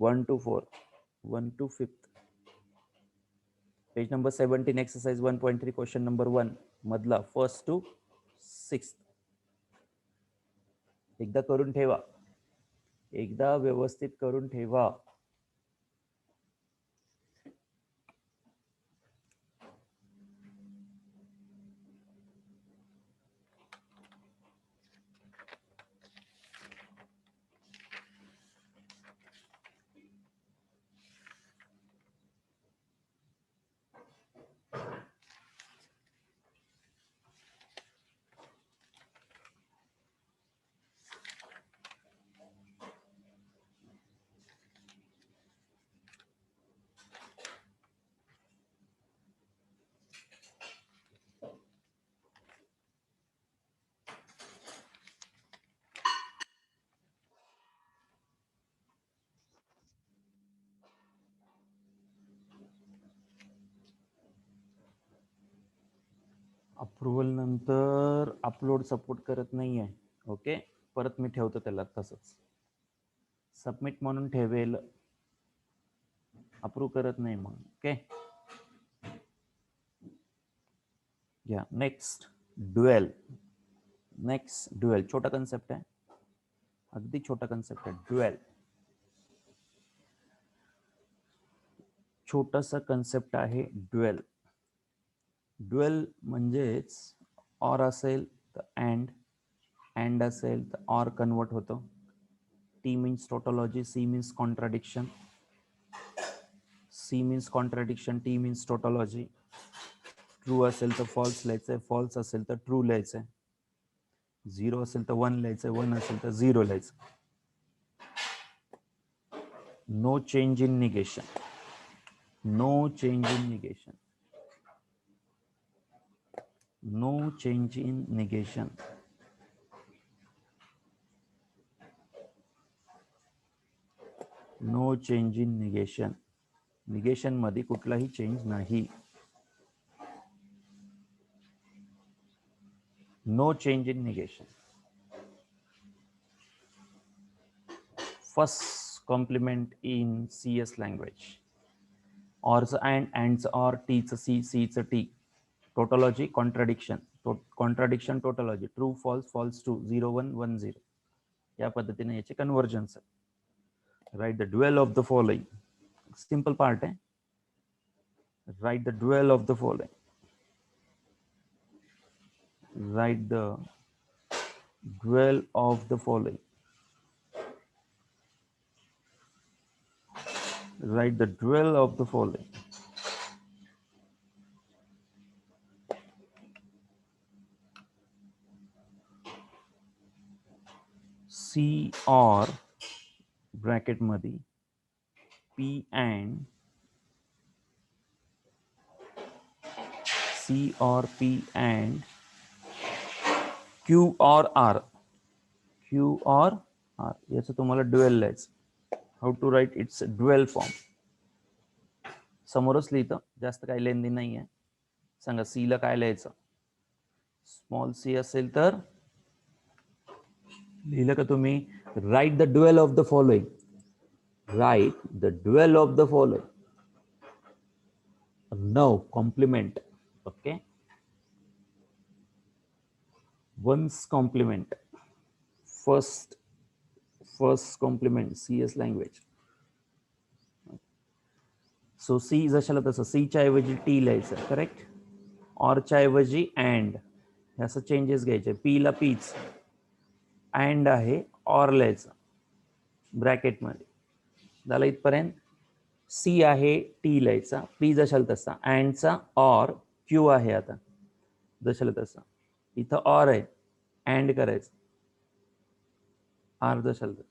1 to 4, 1 to 5th. Page number 17 exercise 1.3 question number 1 मधला फर्स्ट टू 6th. एकदा करून ठेवा. एकदा व्यवस्थित करून ठेवा. अप्रूव्हल नंतर अपलोड सपोर्ट करत नाहीये. ओके, परत मी ठेवतो त्याला तसंच. सबमिट म्हणून ठेवेल, अप्रूव्ह करत नाही मग. ओके, या नेक्स्ट ड्युएल. नेक्स्ट ड्युएल छोटा कन्सेप्ट आहे, अगदी छोटा कन्सेप्ट आहे. ड्युएल छोटासा कन्सेप्ट आहे. ड्युएल ड्युएल म्हणजेच ऑर असेल तर अँड असेल तर ऑर कन्वर्ट होतो. T means tautology, C means contradiction. C means contradiction, T means tautology. True असेल तर फॉल्स लिहायचंय, फॉल्स असेल तर ट्रू लिहायचंय. 0 असेल तर 1 लिहायचंय, 1 असेल तर 0 लिहायचं. No change in negation. No change in negation. No change in negation. No change in negation. Negation मध्ये कुठलाही चेंज नाही. No change in negation. First complement in CS language. ऑरचं अँडचं ऑर, टीचं सी, सीचं T. Tautology contradiction, contradiction tautology. True false, false true, 0 1 1 0. या पद्धतीने याचे कन्वर्जन्स आहे. Write the dual of the following. Simple part आहे. Write the dual of the following. Write the dual of the following. Write the dual of the following. C or bracket मध्ये P and C or P and Q or R. Q or R. याचं तुम्हाला dual लिहायचं. How to write its dual form. समोरच लिहितं, जास्त काही लेंदी नाही आहे. सांगा सी ला काय लिहायचं? स्मॉल सी असेल तर लिहिलं का तुम्ही? Right the dual of the following. Right the dual of the following. No complement. Okay. One's complement. First complement. CS language. So C जशाला तसं C च्या ऐवजी T लिहायचं. करेक्ट. और च्या ऐवजी and. असं चेंजेस घ्यायचे. P La Pच. and आहे और लिहायचं ब्रॅकेट मध्ये. झालं इथपर्यंत. C आहे T लिहायचा. P जशाला तसा. and चा और Q आहे आता जशाला तसा. इथं और आहे and करायचं. R जशाला तसा.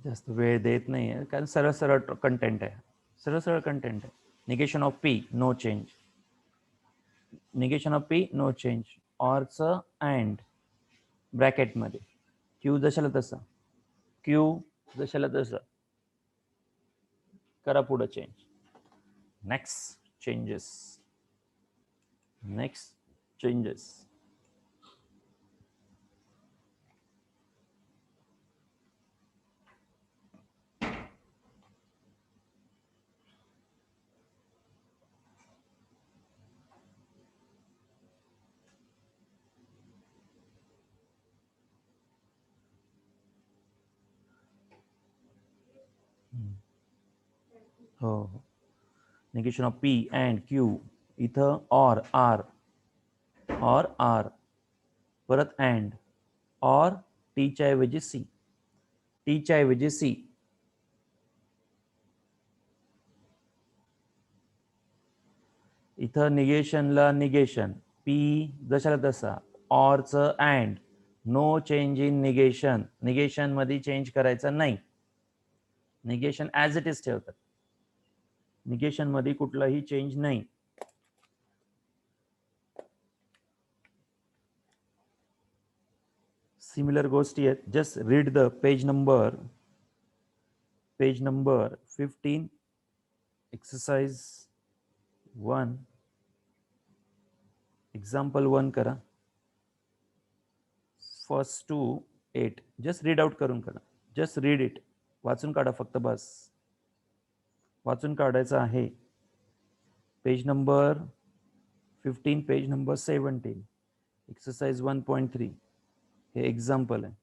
जास्त वेळ देत नाही आहे कारण सरळ सरळ कंटेंट आहे. सरळ सरळ कंटेंट आहे. Negation of P no change. Negation of P no change. ऑरचं अँड ब्रॅकेटमध्ये. क्यू जशाला तसा. क्यू जशाला तसा. करा पुढं change. Next changes. Next changes. हो हो. Negation of P and Q. इथं और आर. और आर. परत अँड. और टीच्या ऐवजी सी. टीच्या ऐवजी सी. इथं निगेशनला निगेशन. पी जशाला तसा. ऑरचं and. No change in negation. Negation मध्ये चेंज करायचं नाही. निगेशन ॲज इट इज ठेवतात. निगेशन मध्ये कुठलाही चेंज नाही. सिमिलर गोष्टी आहेत. Just read the page number 15 exercise 1 example 1 करा. First to 8 just read out करून करा. Just read it. वाचून काढा फक्त बस. वाचून काढायचं आहे. Page number 15 page number 17 exercise 1.3 हे एक्झाम्पल आहे.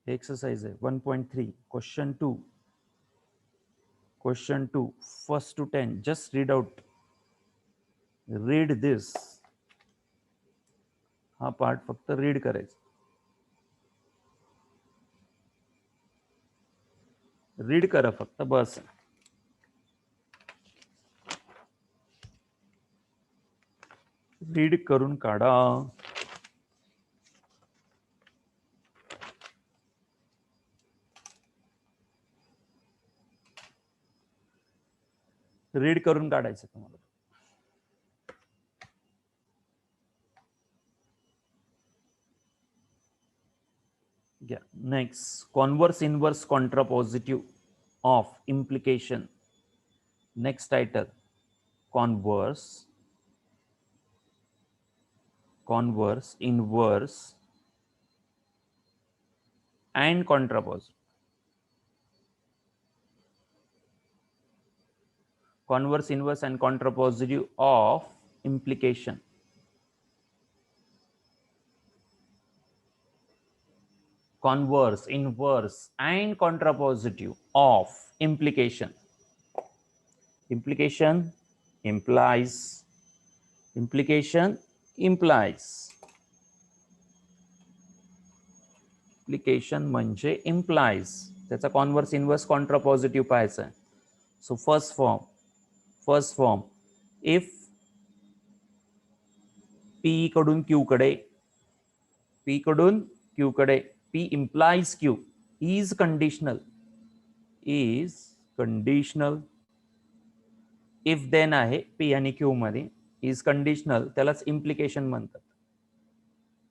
हे एक्सरसाइज आहे 1.3 question 2 first to 10 just read out. Read this. हा पार्ट फक्त रीड करायचा. रीड करा फक्त बस. रीड करून काढा. रीड करून काढायचं तुम्हाला. Yeah. Next, converse inverse contrapositive of implication. Next title, converse inverse and contrapositive. Converse inverse and contrapositive of implication. Converse, inverse and contrapositive of implication. Implication implies. Implication implies. Implication म्हणजे implies. त्याचा converse inverse contrapositive पाहायचा आहे. So first form if P कडून Q कडे. P कडून Q कडे. P implies Q. Is conditional if then आहे P आणि क्यू मध्ये, इज कंडिशनल, त्यालाच इम्प्लिकेशन म्हणतात.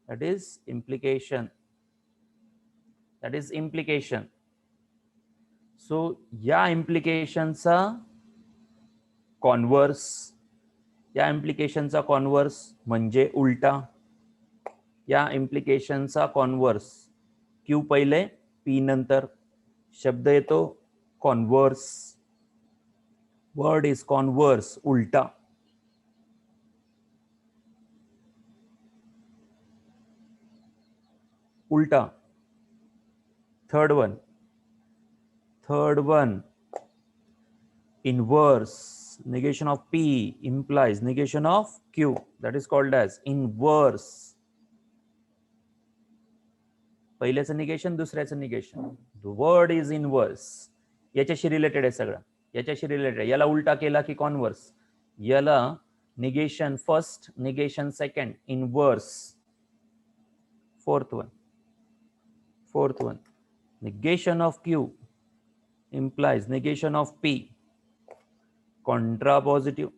That is implication. सो या इम्प्लिकेशनचा कॉन्व्हर्स म्हणजे उलटा. या इम्प्लिकेशनचा कॉन्व्हर्स क्यू पहिले पी नंतर, शब्द येतो कॉन्व्हर्स. वर्ड इज कॉन्व्हर्स, उलटा. Third one inverse. Negation of P implies negation of Q. That is called as inverse. पहिल्याचं निगेशन, दुसऱ्याचं negation. The word is inverse. याच्याशी रिलेटेड आहे सगळं, याच्याशी रिलेटेड आहे. याला उलटा केला की कॉन्व्हर्स, याला negation first, negation second, inverse. Fourth one negation of Q implies negation of P. Contrapositive.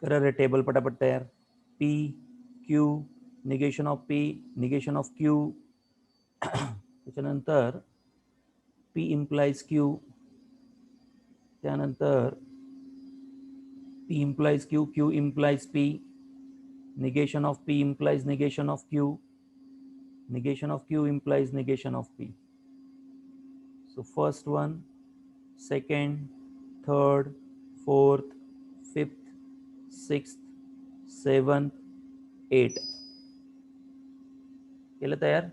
करा रे टेबल पटापट तयार. P Q, negation of P, negation of Q. त्याच्यानंतर P implies Q, त्यानंतर P implies Q, Q implies P, negation of P implies negation of Q, negation of Q implies negation of P. So first one, second, third, fourth, fifth, sixth, seventh, eighth. केलं तयार?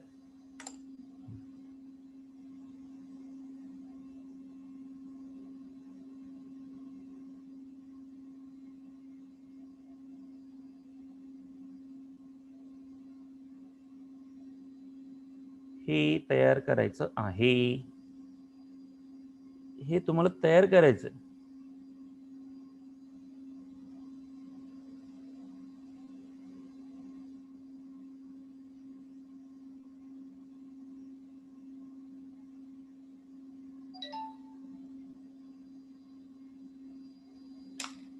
हे तयार करायचं आहे, हे तुम्हाला तयार करायचं.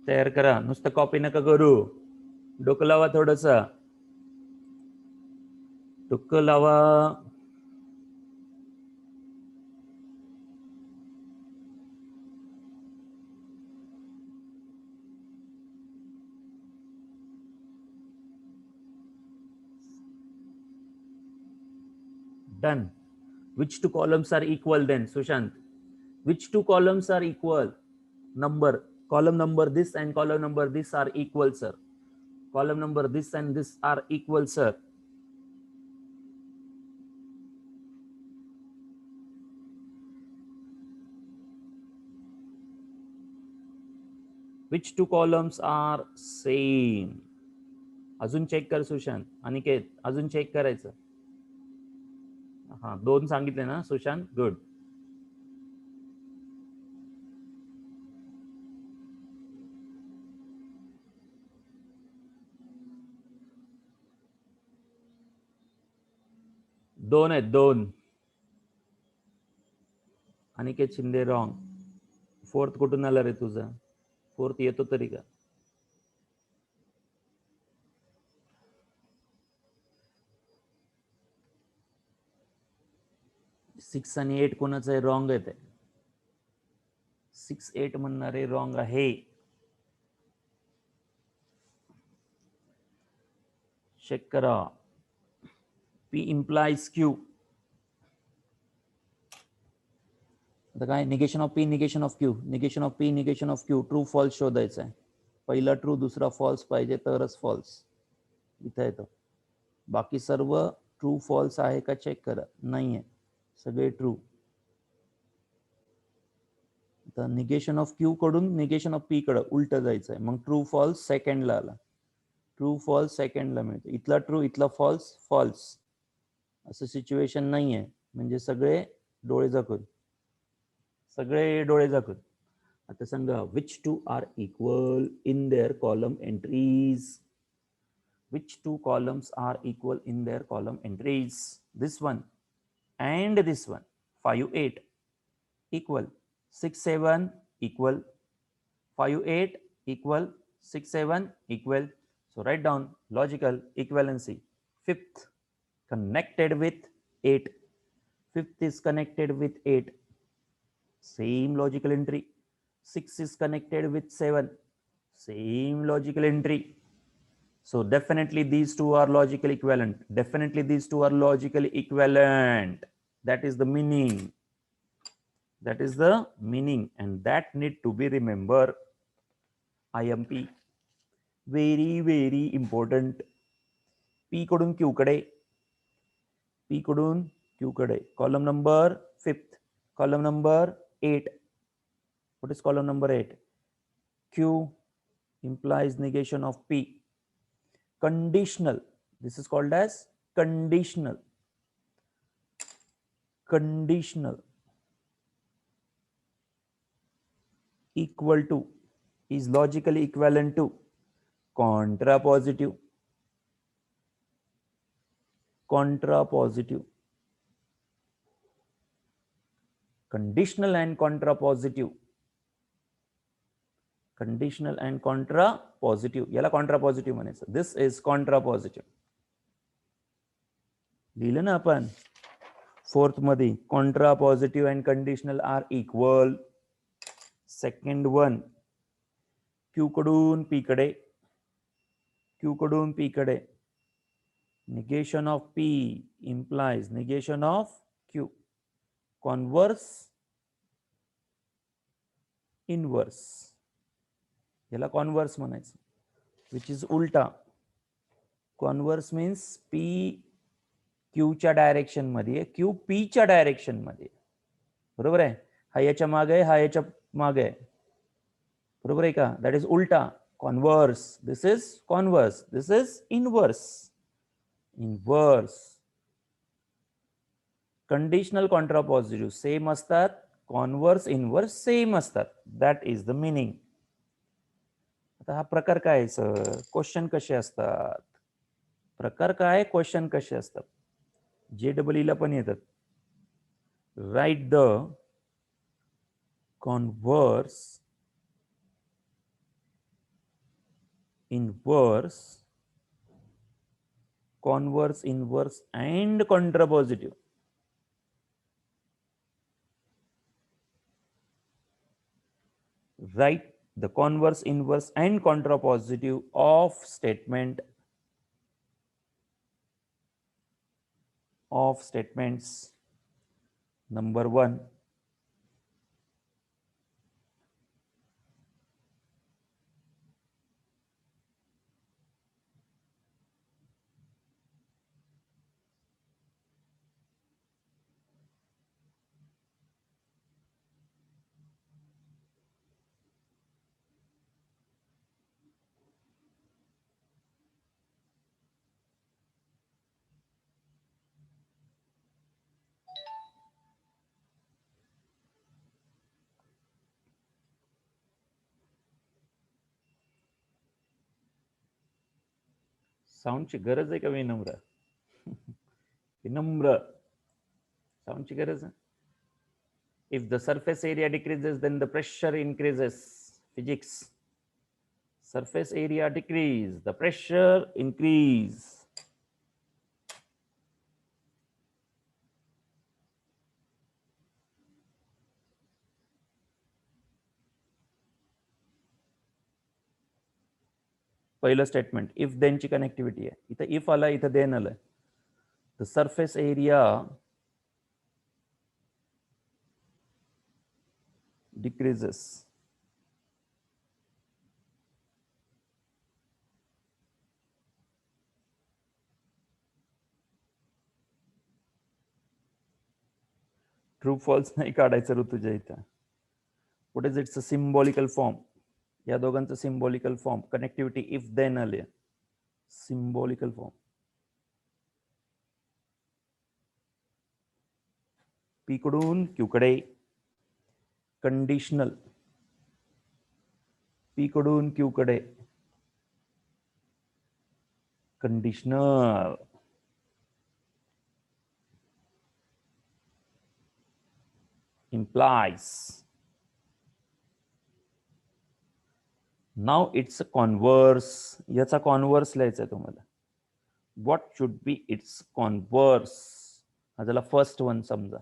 तयार करा, नुसतं कॉपी नका करू. डोकं लावा, थोडस डोकं लावा. Done. Which two columns are equal then, Sushant? Which two columns are equal? Column number this and column number this are equal, sir. Column number this and this are equal, sir. Which two columns are same? अजून check कर सुशांत. अनिकेत अजून check करायचं. हा, 2 सांगितले ना Sushant? Good. दोन आहेत, 2. Aniket Shinde wrong. Fourth कुठून आला रे तुझा? फोर्थ येतो तरी का? 6 आणि 8 कोणाचं आहे? रॉंग आहे ते. 6 8 म्हणणारे रॉंग आहे. चेक करा. P implies Q. आता काय? Negation of P, negation of Q, negation of P, negation of Q. True false शोधायचं आहे. पहिला ट्रू, दुसरा फॉल्स पाहिजे तरच फॉल्स. इथं येतो. बाकी सर्व ट्रू फॉल्स आहे का चेक करा. नाहीये, सगळे ट्रू. तर निगेशन ऑफ Q कडून निगेशन ऑफ P कडे उलट जायचं आहे. मग ट्रू फॉल्स सेकंडला आला. ट्रू फॉल्स सेकंडला मिळतो. इथला ट्रू, इथला फॉल्स, फॉल्स. असं सिच्युएशन नाही आहे, म्हणजे सगळे डोळे झाकून, सगळे डोळे झाकून. आता सांगा, which two are equal in their column entries. Which two columns are equal in their column entries? This one and this one. 5 8 equal, 6 7 equal, 5 8 equal, 6 7 equal. So write down logical equivalency. Fifth connected with 8. Fifth is connected with 8. Same logical entry. 6 is connected with 7. Same logical entry. So definitely these two are logically equivalent. Definitely these two are logically equivalent. That is the meaning. That is the meaning, and that need to be remember. IMP, very important. P कडून Q कडे, P कडून Q कडे. Column number 5th. Column number 8. What is column number 8? Q implies negation of P. Conditional. This is called as conditional. Conditional. Equal to is logically equivalent to contrapositive. Contrapositive. Conditional and contrapositive. Conditional and contrapositive. याला contrapositive म्हणायचं. This is contrapositive. लिहिलं ना आपण 4th मध्ये. Contrapositive and conditional are equal. Second one, Q कडून P कडे, Q कडून P कडे. Negation of P implies negation of Q. Converse, inverse. याला converse म्हणायचं, which is उलटा. Converse means P Q च्या डायरेक्शन मध्ये, Q P च्या डायरेक्शन मध्ये. बरोबर आहे? हा याच्या मागे आहे, हा याच्या मागे आहे. बरोबर आहे का? दॅट इज उलटा. Converse. This is converse. This is inverse. Inverse. Conditional contrapositive same असतात. Converse inverse सेम असतात. That is the meaning. आता हा प्रकार काय आहे सर? क्वेश्चन कसे असतात? प्रकार काय, क्वेश्चन कसे असतात? JEE ला पण येतात. Write the converse, inverse, converse, inverse and contrapositive. Write the converse, inverse and contrapositive of statement, of statements. Number 1, साऊंडची गरज आहे का विनम्र? विनम्र, साऊंडची गरज आहे. If the surface area decreases, then the pressure increases. Physics. Surface area decrease, the pressure increase. पहिलं statement if then ची connectivity आहे. इथं इफ आला, इथं देन आलं. The surface area decreases, true false नाही काढायचं ऋतुजा इथं. What is its symbolical form? या दोघांचं symbolical form. Connectivity if then आले, सिम्बॉलिकल फॉर्म. पी कडून क्यू कडे. कंडिशनल, पी कडून क्यू कडे. Conditional. implies. Now its converse. याचा कॉन्व्हर्स लिहायचा आहे तुम्हाला. What should be its converse. हा झाला फर्स्ट वन समजा.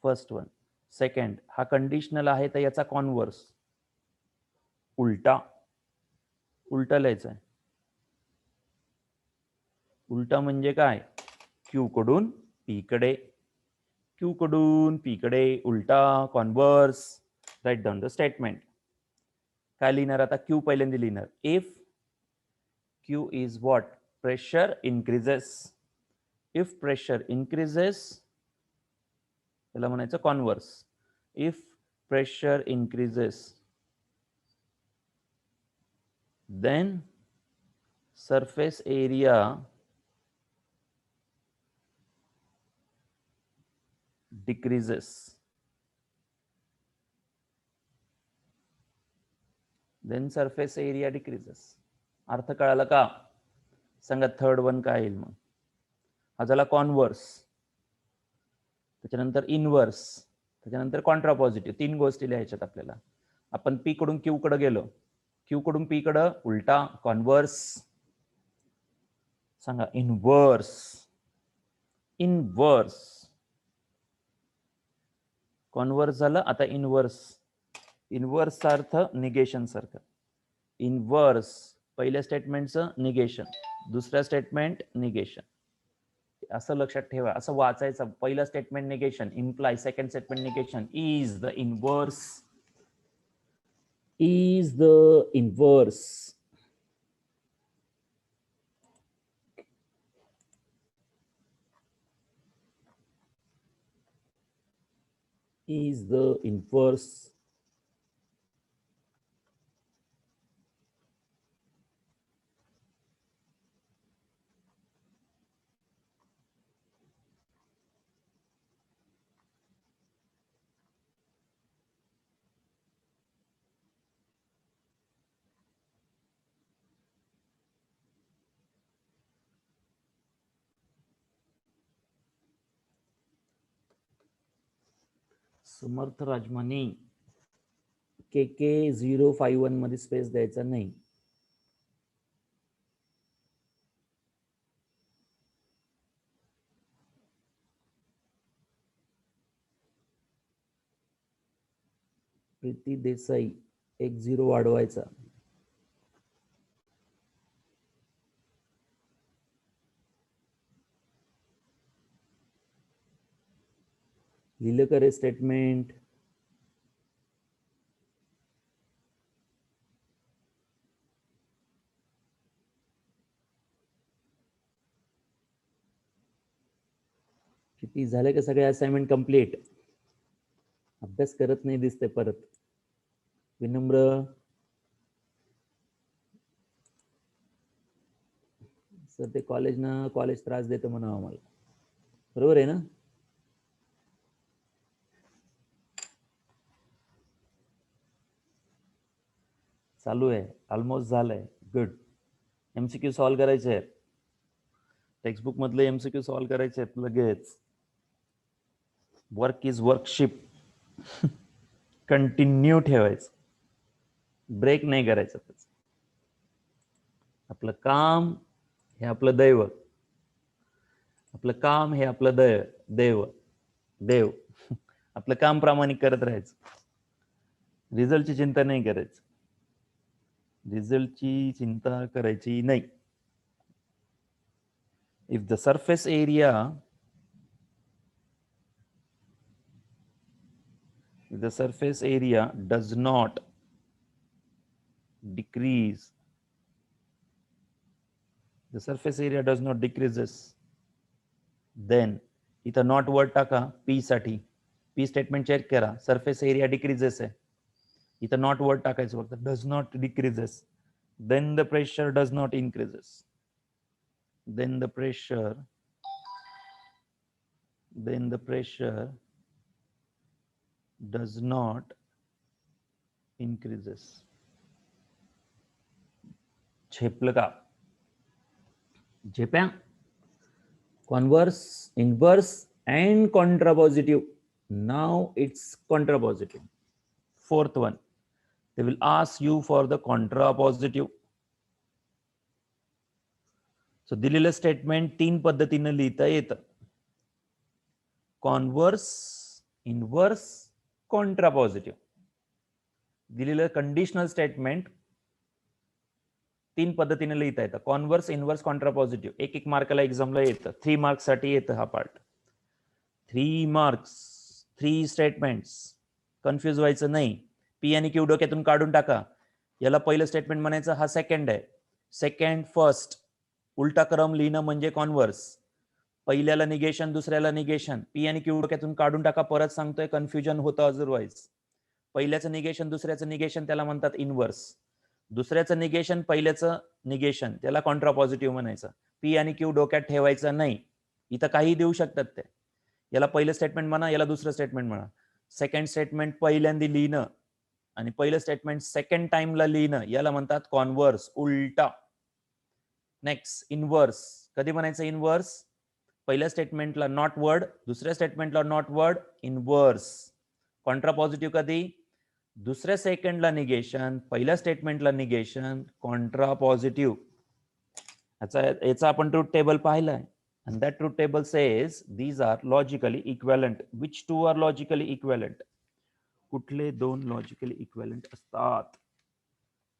First one. सेकंड, हा कंडिशनल आहे तर याचा कॉन्व्हर्स उलटा. उलटा लिहायचा आहे. उलटा म्हणजे काय? क्यू कडून पी कडे. क्यू कडून पी कडे उलटा converse. Write down the statement. काय लिहिणार आता? क्यू पहिल्यांदा लिहिणार. If Q is what? Pressure increases. If pressure increases, त्याला म्हणायचं converse. If pressure increases then surface area decreases. Then surface area decreases. अर्थ कळाला का? सांगा थर्ड वन काय येईल मग? हा झाला कॉन्व्हर्स, त्याच्यानंतर इनव्हर्स, त्याच्यानंतर कॉन्ट्रापॉझिटिव्ह. 3 गोष्टी लिहायच्यात आपल्याला. आपण पी कडून क्यू कडे गेलो. क्यू कडून पी कडे उलटा कॉन्व्हर्स. सांगा इनव्हर्स. इनव्हर्स. कॉन्व्हर्स झालं, आता इनव्हर्स. इनव्हर्सचा अर्थ निगेशन सारखं. इनव्हर्स पहिल्या स्टेटमेंटचं निगेशन, दुसऱ्या स्टेटमेंट निगेशन. असं लक्षात ठेवा, असं वाचायचं. पहिलं statement negation, imply. Second statement negation. Is the inverse. Is the inverse. is the inverse Samarth Rajmani KK 051 मध्ये स्पेस द्यायचा नाही. प्रीती देसाई 10 वाढवायचा. लिहिलं का रे स्टेटमेंट? किती झाले का सगळे असाइनमेंट कंप्लीट? अभ्यास करत नाही दिसते परत. विनम्र सर, ते कॉलेज त्रास देतं म्हणा आम्हाला. बरोबर आहे ना? चालू आहे, ऑलमोस्ट झालंय. गुड. MCQ सॉल्व्ह करायचे आहेत. टेक्स्टबुक मधले MCQ सॉल्व्ह करायचे आहेत लगेच. Work is worship. कंटिन्यू ठेवायचं, ब्रेक नाही करायचं. आपलं काम हे आपलं दैव. आपलं काम हे आपलं देव. आपलं काम प्रामाणिक करत राहायचं. रिझल्टची चिंता नाही करायची. रिझल्टची चिंता करायची नाही. If the surface area does not decrease, the surface area does not decreases, then इथं नॉट वर्ड टाका पी साठी. पी स्टेटमेंट चेक करा. सरफेस एरिया डिक्रीजेस आहे, इथं नॉट वर्ड टाकायचं फक्त. Does not decreases, then the pressure does not increases. then the pressure does not increases. झेपलं का? झेप्या? Converse, inverse and contrapositive. Now it's contrapositive. Fourth one, they will ask you for the contrapositive. So दिलेलं statement 3 पद्धतीने लिहिता येतं. Converse, inverse, contrapositive. दिलेलं conditional statement 3 पद्धतीने लिहिता येतं. Converse, inverse, contrapositive. एक मार्काला एक्झामला येतं. 3 मार्क्स साठी येतं हा पार्ट. 3 marks, 3 statements. कन्फ्युज व्हायचं नाही. पी आणि क्यू डोक्यातून काढून टाका. याला पहिलं स्टेटमेंट म्हणायचं, हा सेकंड आहे. Second, first. उलटा क्रम लिहिणं म्हणजे कॉन्व्हर्स. पहिल्याला निगेशन, दुसऱ्याला निगेशन. पी आणि क्यू डोक्यातून काढून टाका. परत सांगतोय, कन्फ्युजन होतं अदरवाईज. पहिल्याचं निगेशन, दुसऱ्याचं निगेशन, त्याला म्हणतात इनव्हर्स. दुसऱ्याचं निगेशन, पहिल्याचं निगेशन, त्याला कॉन्ट्रापॉझिटिव्ह म्हणायचं. पी आणि क्यू डोक्यात ठेवायचं नाही. इथं काही देऊ शकतात ते. याला पहिलं स्टेटमेंट म्हणा, याला दुसरं स्टेटमेंट म्हणा. सेकंड स्टेटमेंट पहिल्यांदा लिहिणं आणि पहिलं स्टेटमेंट सेकंड टाइमला लिहिणं, याला म्हणतात कॉन्व्हर्स, उलटा. Next, inverse. कधी म्हणायचं इनव्हर्स? पहिल्या स्टेटमेंटला नॉट वर्ड, दुसऱ्या स्टेटमेंटला नॉट वर्ड, इनव्हर्स. कॉन्ट्रापॉझिटिव्ह कधी? दुसऱ्या सेकंडला निगेशन, पहिल्या स्टेटमेंटला निगेशन, कॉन्ट्रापॉझिटिव्ह. याचा आपण ट्रूथ टेबल पाहिलाय. And that truth table says these are logically equivalent. Which two are logically equivalent? कुठले दोन logically equivalent असतात?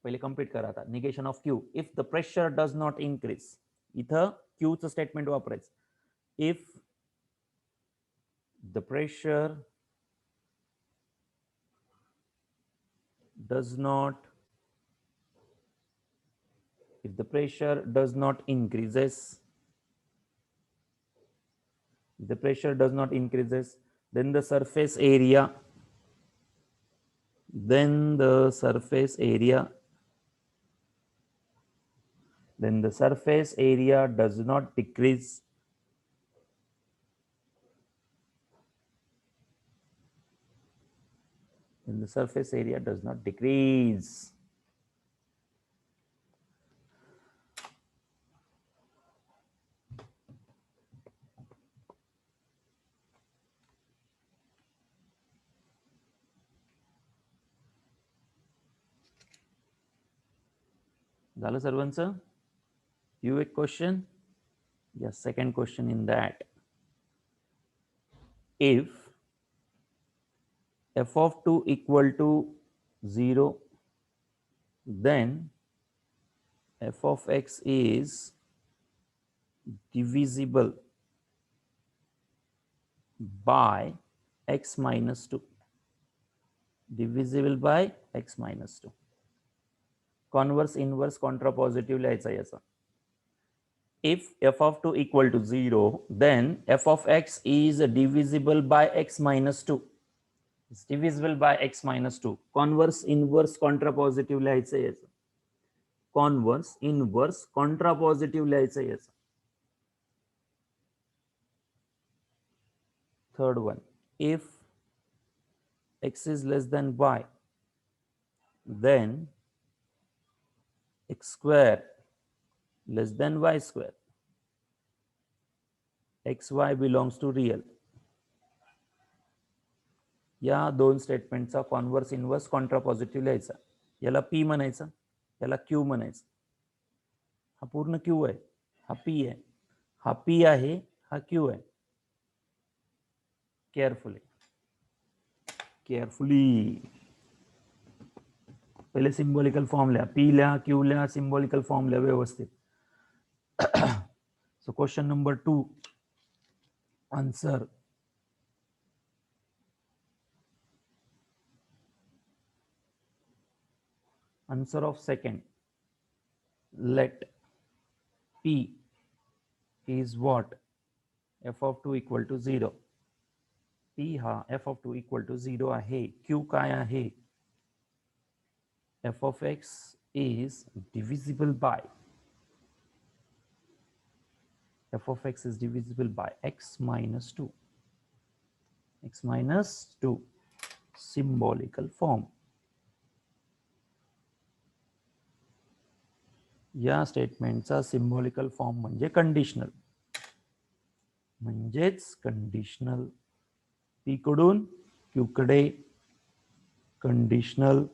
पहिले कम्प्लीट करा आता. Negation of Q. If the pressure does not increase. इथं क्यूचं स्टेटमेंट वापरायचं. If the pressure does not increases, the pressure does not increases, then the surface area does not decrease. Then the surface area does not decrease. झालं सर्वांचं? You a question? Yes, second question in that. If f of 2 equal to 0, then f of x is divisible by x minus 2. Divisible by x minus 2. Converse, inverse, contrapositive लिहायचा याचा. If f of 2 equal to 0, then f of x is divisible by x minus 2. It's divisible by x minus 2. Converse, inverse, contrapositive लिहायचं याचं. Converse, inverse, contrapositive लिहायचं याचं. Third one, if x is less than y, then x square less than y square. xy belongs to real. या दोन स्टेटमेंटचा converse, inverse, contrapositive लिहायचा. याला P म्हणायचं, याला क्यू म्हणायचं. हा पूर्ण क्यू आहे, हा पी आहे. हा पी आहे, हा क्यू आहे. केअरफुली पहिले सिंबॉलिकल फॉर्म लिहा. पी लिहा, क्यू लिहा, सिंबॉलिकल फॉर्म लिहा व्यवस्थित. So question number 2, answer. Answer of second. Let P is what? F of 2 equal to 0. P हा f of 2 equal to 0 आहे. Q काय आहे? f of x is divisible by x minus 2. Symbolical form. या स्टेटमेंटचा symbolical form म्हणजे conditional, म्हणजेच conditional. P कडून Q कडे conditional.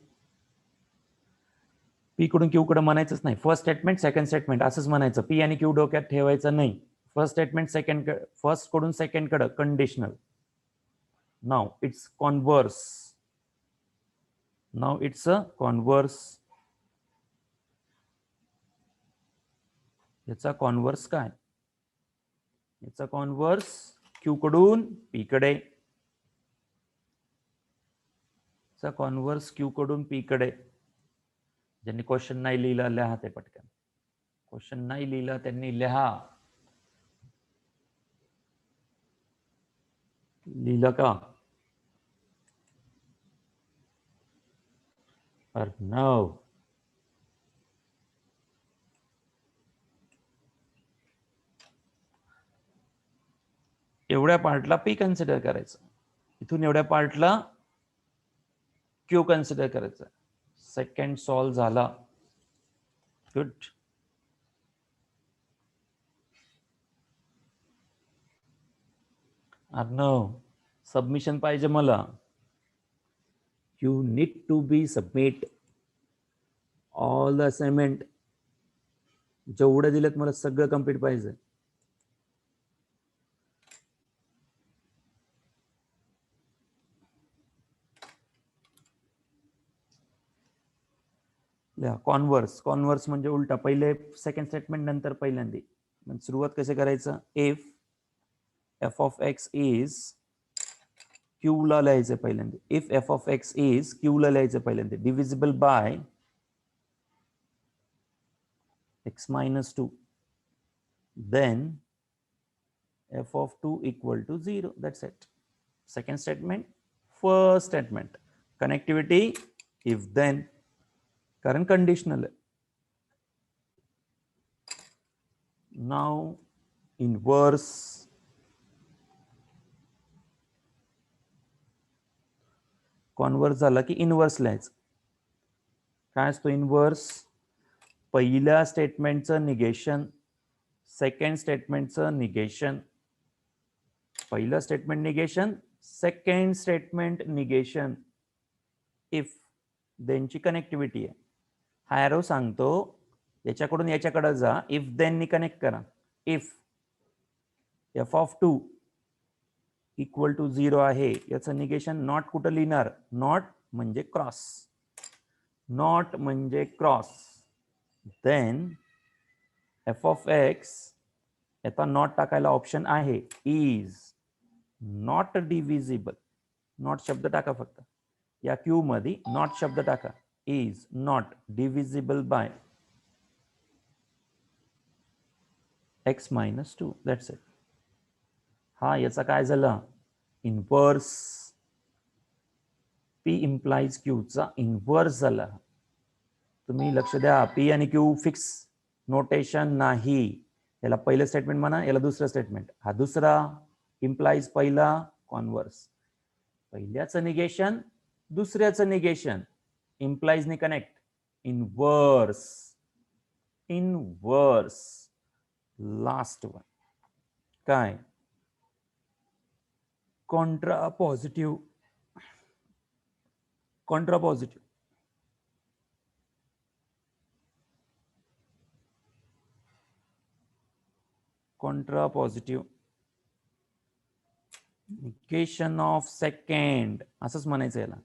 P कडून क्यू कडे म्हणायचंच नाही. फर्स्ट स्टेटमेंट सेकंड स्टेटमेंट असंच म्हणायचं. पी आणि क्यू डोक्यात ठेवायचं नाही. फर्स्ट स्टेटमेंट सेकंड, फर्स्ट कडून सेकंड कडे conditional. Now its converse. Now it's a converse. याचा कॉन्व्हर्स काय? याचा कॉन्व्हर्स क्यू कडून पी कडे. याचा कॉन्व्हर्स क्यू कडून पी कडे. ज्यांनी क्वेश्चन नाही लिहिला लिहा ते पटकन. क्वेश्चन नाही लिहिला त्यांनी लिहा. लिहिलं का? अर्णव. एवढ्या पार्टला पी कन्सिडर करायचं. इथून एवढ्या पार्टला क्यू कन्सिडर करायचं. सेकंड सॉल्व झाला. गुड. अर्णव सबमिशन पाहिजे मला. You need to be submit all the assignment. जेवढे दिलेत मला सगळं कंप्लीट पाहिजे. कॉन्व्हर्स. कॉन्व्हर्स म्हणजे उलटा. पहिले सेकंड स्टेटमेंट नंतर पहिल्यांदी. सुरुवात कसे करायचं? If F of X is Q ला लिहायचं पहिल्यांदा. If F of X is Q ला लिहायचं पहिल्यांदा. Divisible by x minus 2, then f of 2 equal to 0. That's it. Second statement. First statement. Connectivity if then. Current conditional. Now inverse. Converse झाला की inverse लिहायचं. काय असतो इनव्हर्स? पहिल्या स्टेटमेंटचं निगेशन, सेकंड स्टेटमेंटचं निगेशन. पहिलं statement negation, second statement negation. If देनची कनेक्टिव्हिटी आहे. हा एरो सांगतो याच्याकडून याच्याकडे जा. इफ देन नी कनेक्ट करा. If F of 2 equal to 0 आहे याचं निगेशन नॉट कुठं लिहिणार? नॉट म्हणजे क्रॉस. नॉट म्हणजे cross. Then F of X, याचा नॉट टाकायला ऑप्शन आहे. Is not divisible. नॉट शब्द टाका फक्त. या क्यू मध्ये नॉट शब्द टाका. Is not divisible by x minus 2. That's it. हा याचा काय झाला? इनव्हर्स. P implies Q चा इनव्हर्स झाला. तुम्ही लक्ष द्या. P आणि Q फिक्स नोटेशन नाही. याला पहिलं स्टेटमेंट म्हणा, याला दुसरं स्टेटमेंट. हा दुसरा इम्प्लाइज पहिला कॉन्व्हर्स. पहिल्याचं निगेशन, दुसऱ्याचं निगेशन. इम्प्लाइज ने connect. Inverse. Inverse. Last one काय? Contrapositive. Contrapositive. Contrapositive. Negation of second असंच म्हणायचं याला.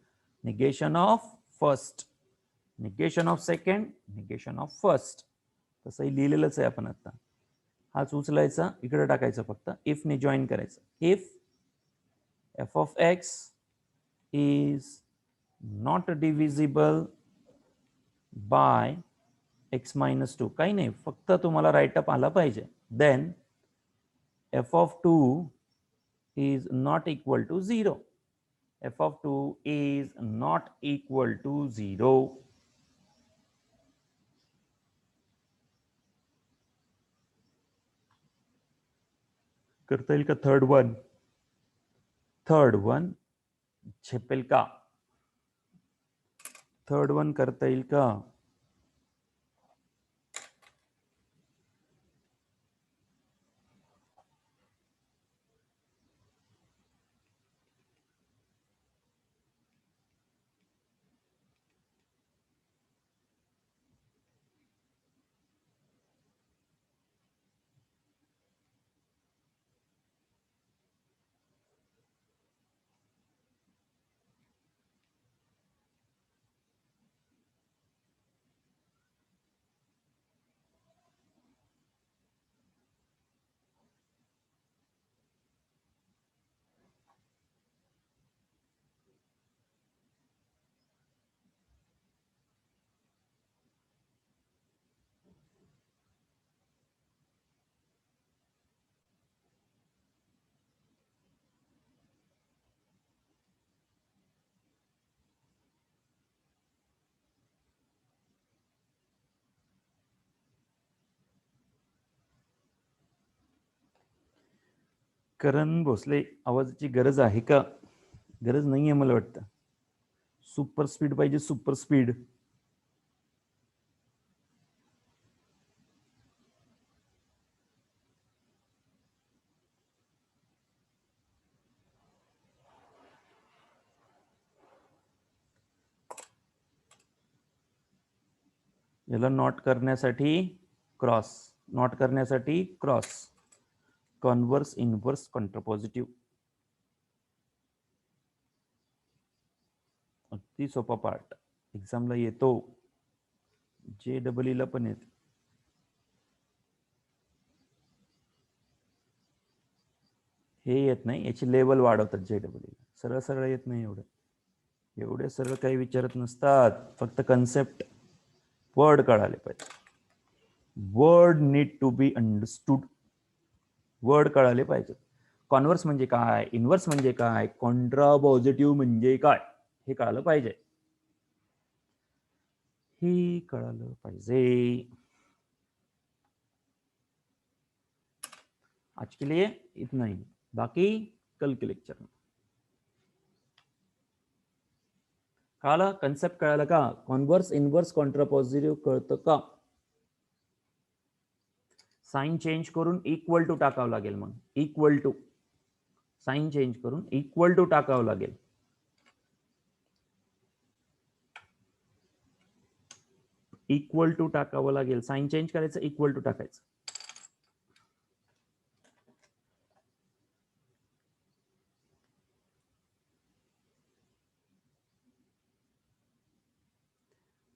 Negation of first, negation of second, negation of first. तसंही लिहिलेलंच आहे आपण आता. हाच उचलायचा, इकडे टाकायचं फक्त. इफ ने जॉईन करायचं. If F of X is not divisible by X minus 2. काही नाही, फक्त तुम्हाला राईटअप आला पाहिजे. Then F of 2 is not equal to 0. F of 2 is not equal to 0. करता येईल का थर्ड वन? थर्ड वन झेपेल का? थर्ड वन करता येईल का? करण भोसले, आवाजाची गरज आहे का? गरज नाहीये मला वाटतं. सुपर स्पीड पाहिजे, सुपर स्पीड. याला नॉट करण्यासाठी क्रॉस, नॉट करण्यासाठी क्रॉस, कॉन्व्हर्स, इनव्हर्स, कॉन्ट्रापॉझिटिव्ह. अगदी सोपा पार्ट, एक्झामला येतो, JEE ला पण येते. हे येत नाही, याची लेवल वाढवतात JEE. सरळ सरळ येत नाही एवढं, एवढे सरळ काही विचारत नसतात. फक्त कन्सेप्ट, वर्ड कळाले पाहिजे. Word need to be understood. Word कळाले पाहिजे. कॉन्व्हर्स म्हणजे काय, इनव्हर्स म्हणजे काय, कॉन्ट्रापॉझिटिव्ह म्हणजे काय, हे कळालं पाहिजे. हे कळालं पाहिजे. आज के लिए इतना ही, बाकी कल के लेक्चर में. कळालं, कन्सेप्ट कळालं का? कॉन्व्हर्स, इनव्हर्स, कॉन्ट्रापॉझिटिव्ह कळतं का? साइन चेंज करून इक्वल टू टाकावं लागेल. मग इक्वल टू, साइन चेंज करून इक्वल टू टाकावं लागेल. इक्वल टू टाकावं लागेल. साइन चेंज करायचं, इक्वल टू टाकायचं.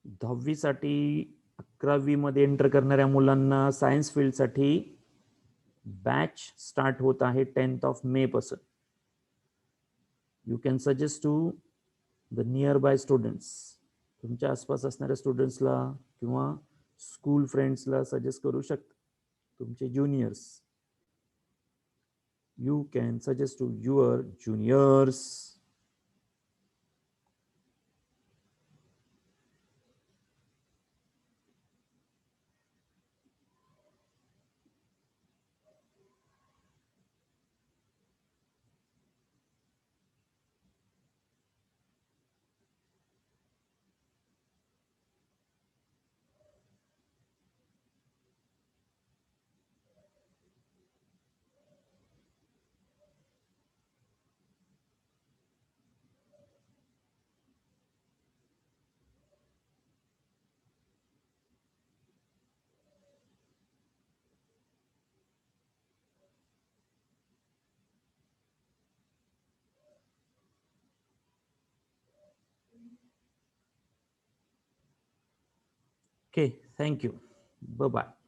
दहावीसाठी 11वी मध्ये एंटर करणाऱ्या मुलांना सायन्स फील्डसाठी बॅच स्टार्ट होत आहे 10th मे पासून. You can suggest to the nearby students. तुमच्या आसपास असणाऱ्या स्टुडंट्सला किंवा स्कूल फ्रेंड्सला सजेस्ट करू शकता. तुमचे juniors, you can suggest to your juniors. Okay, thank you. Bye-bye.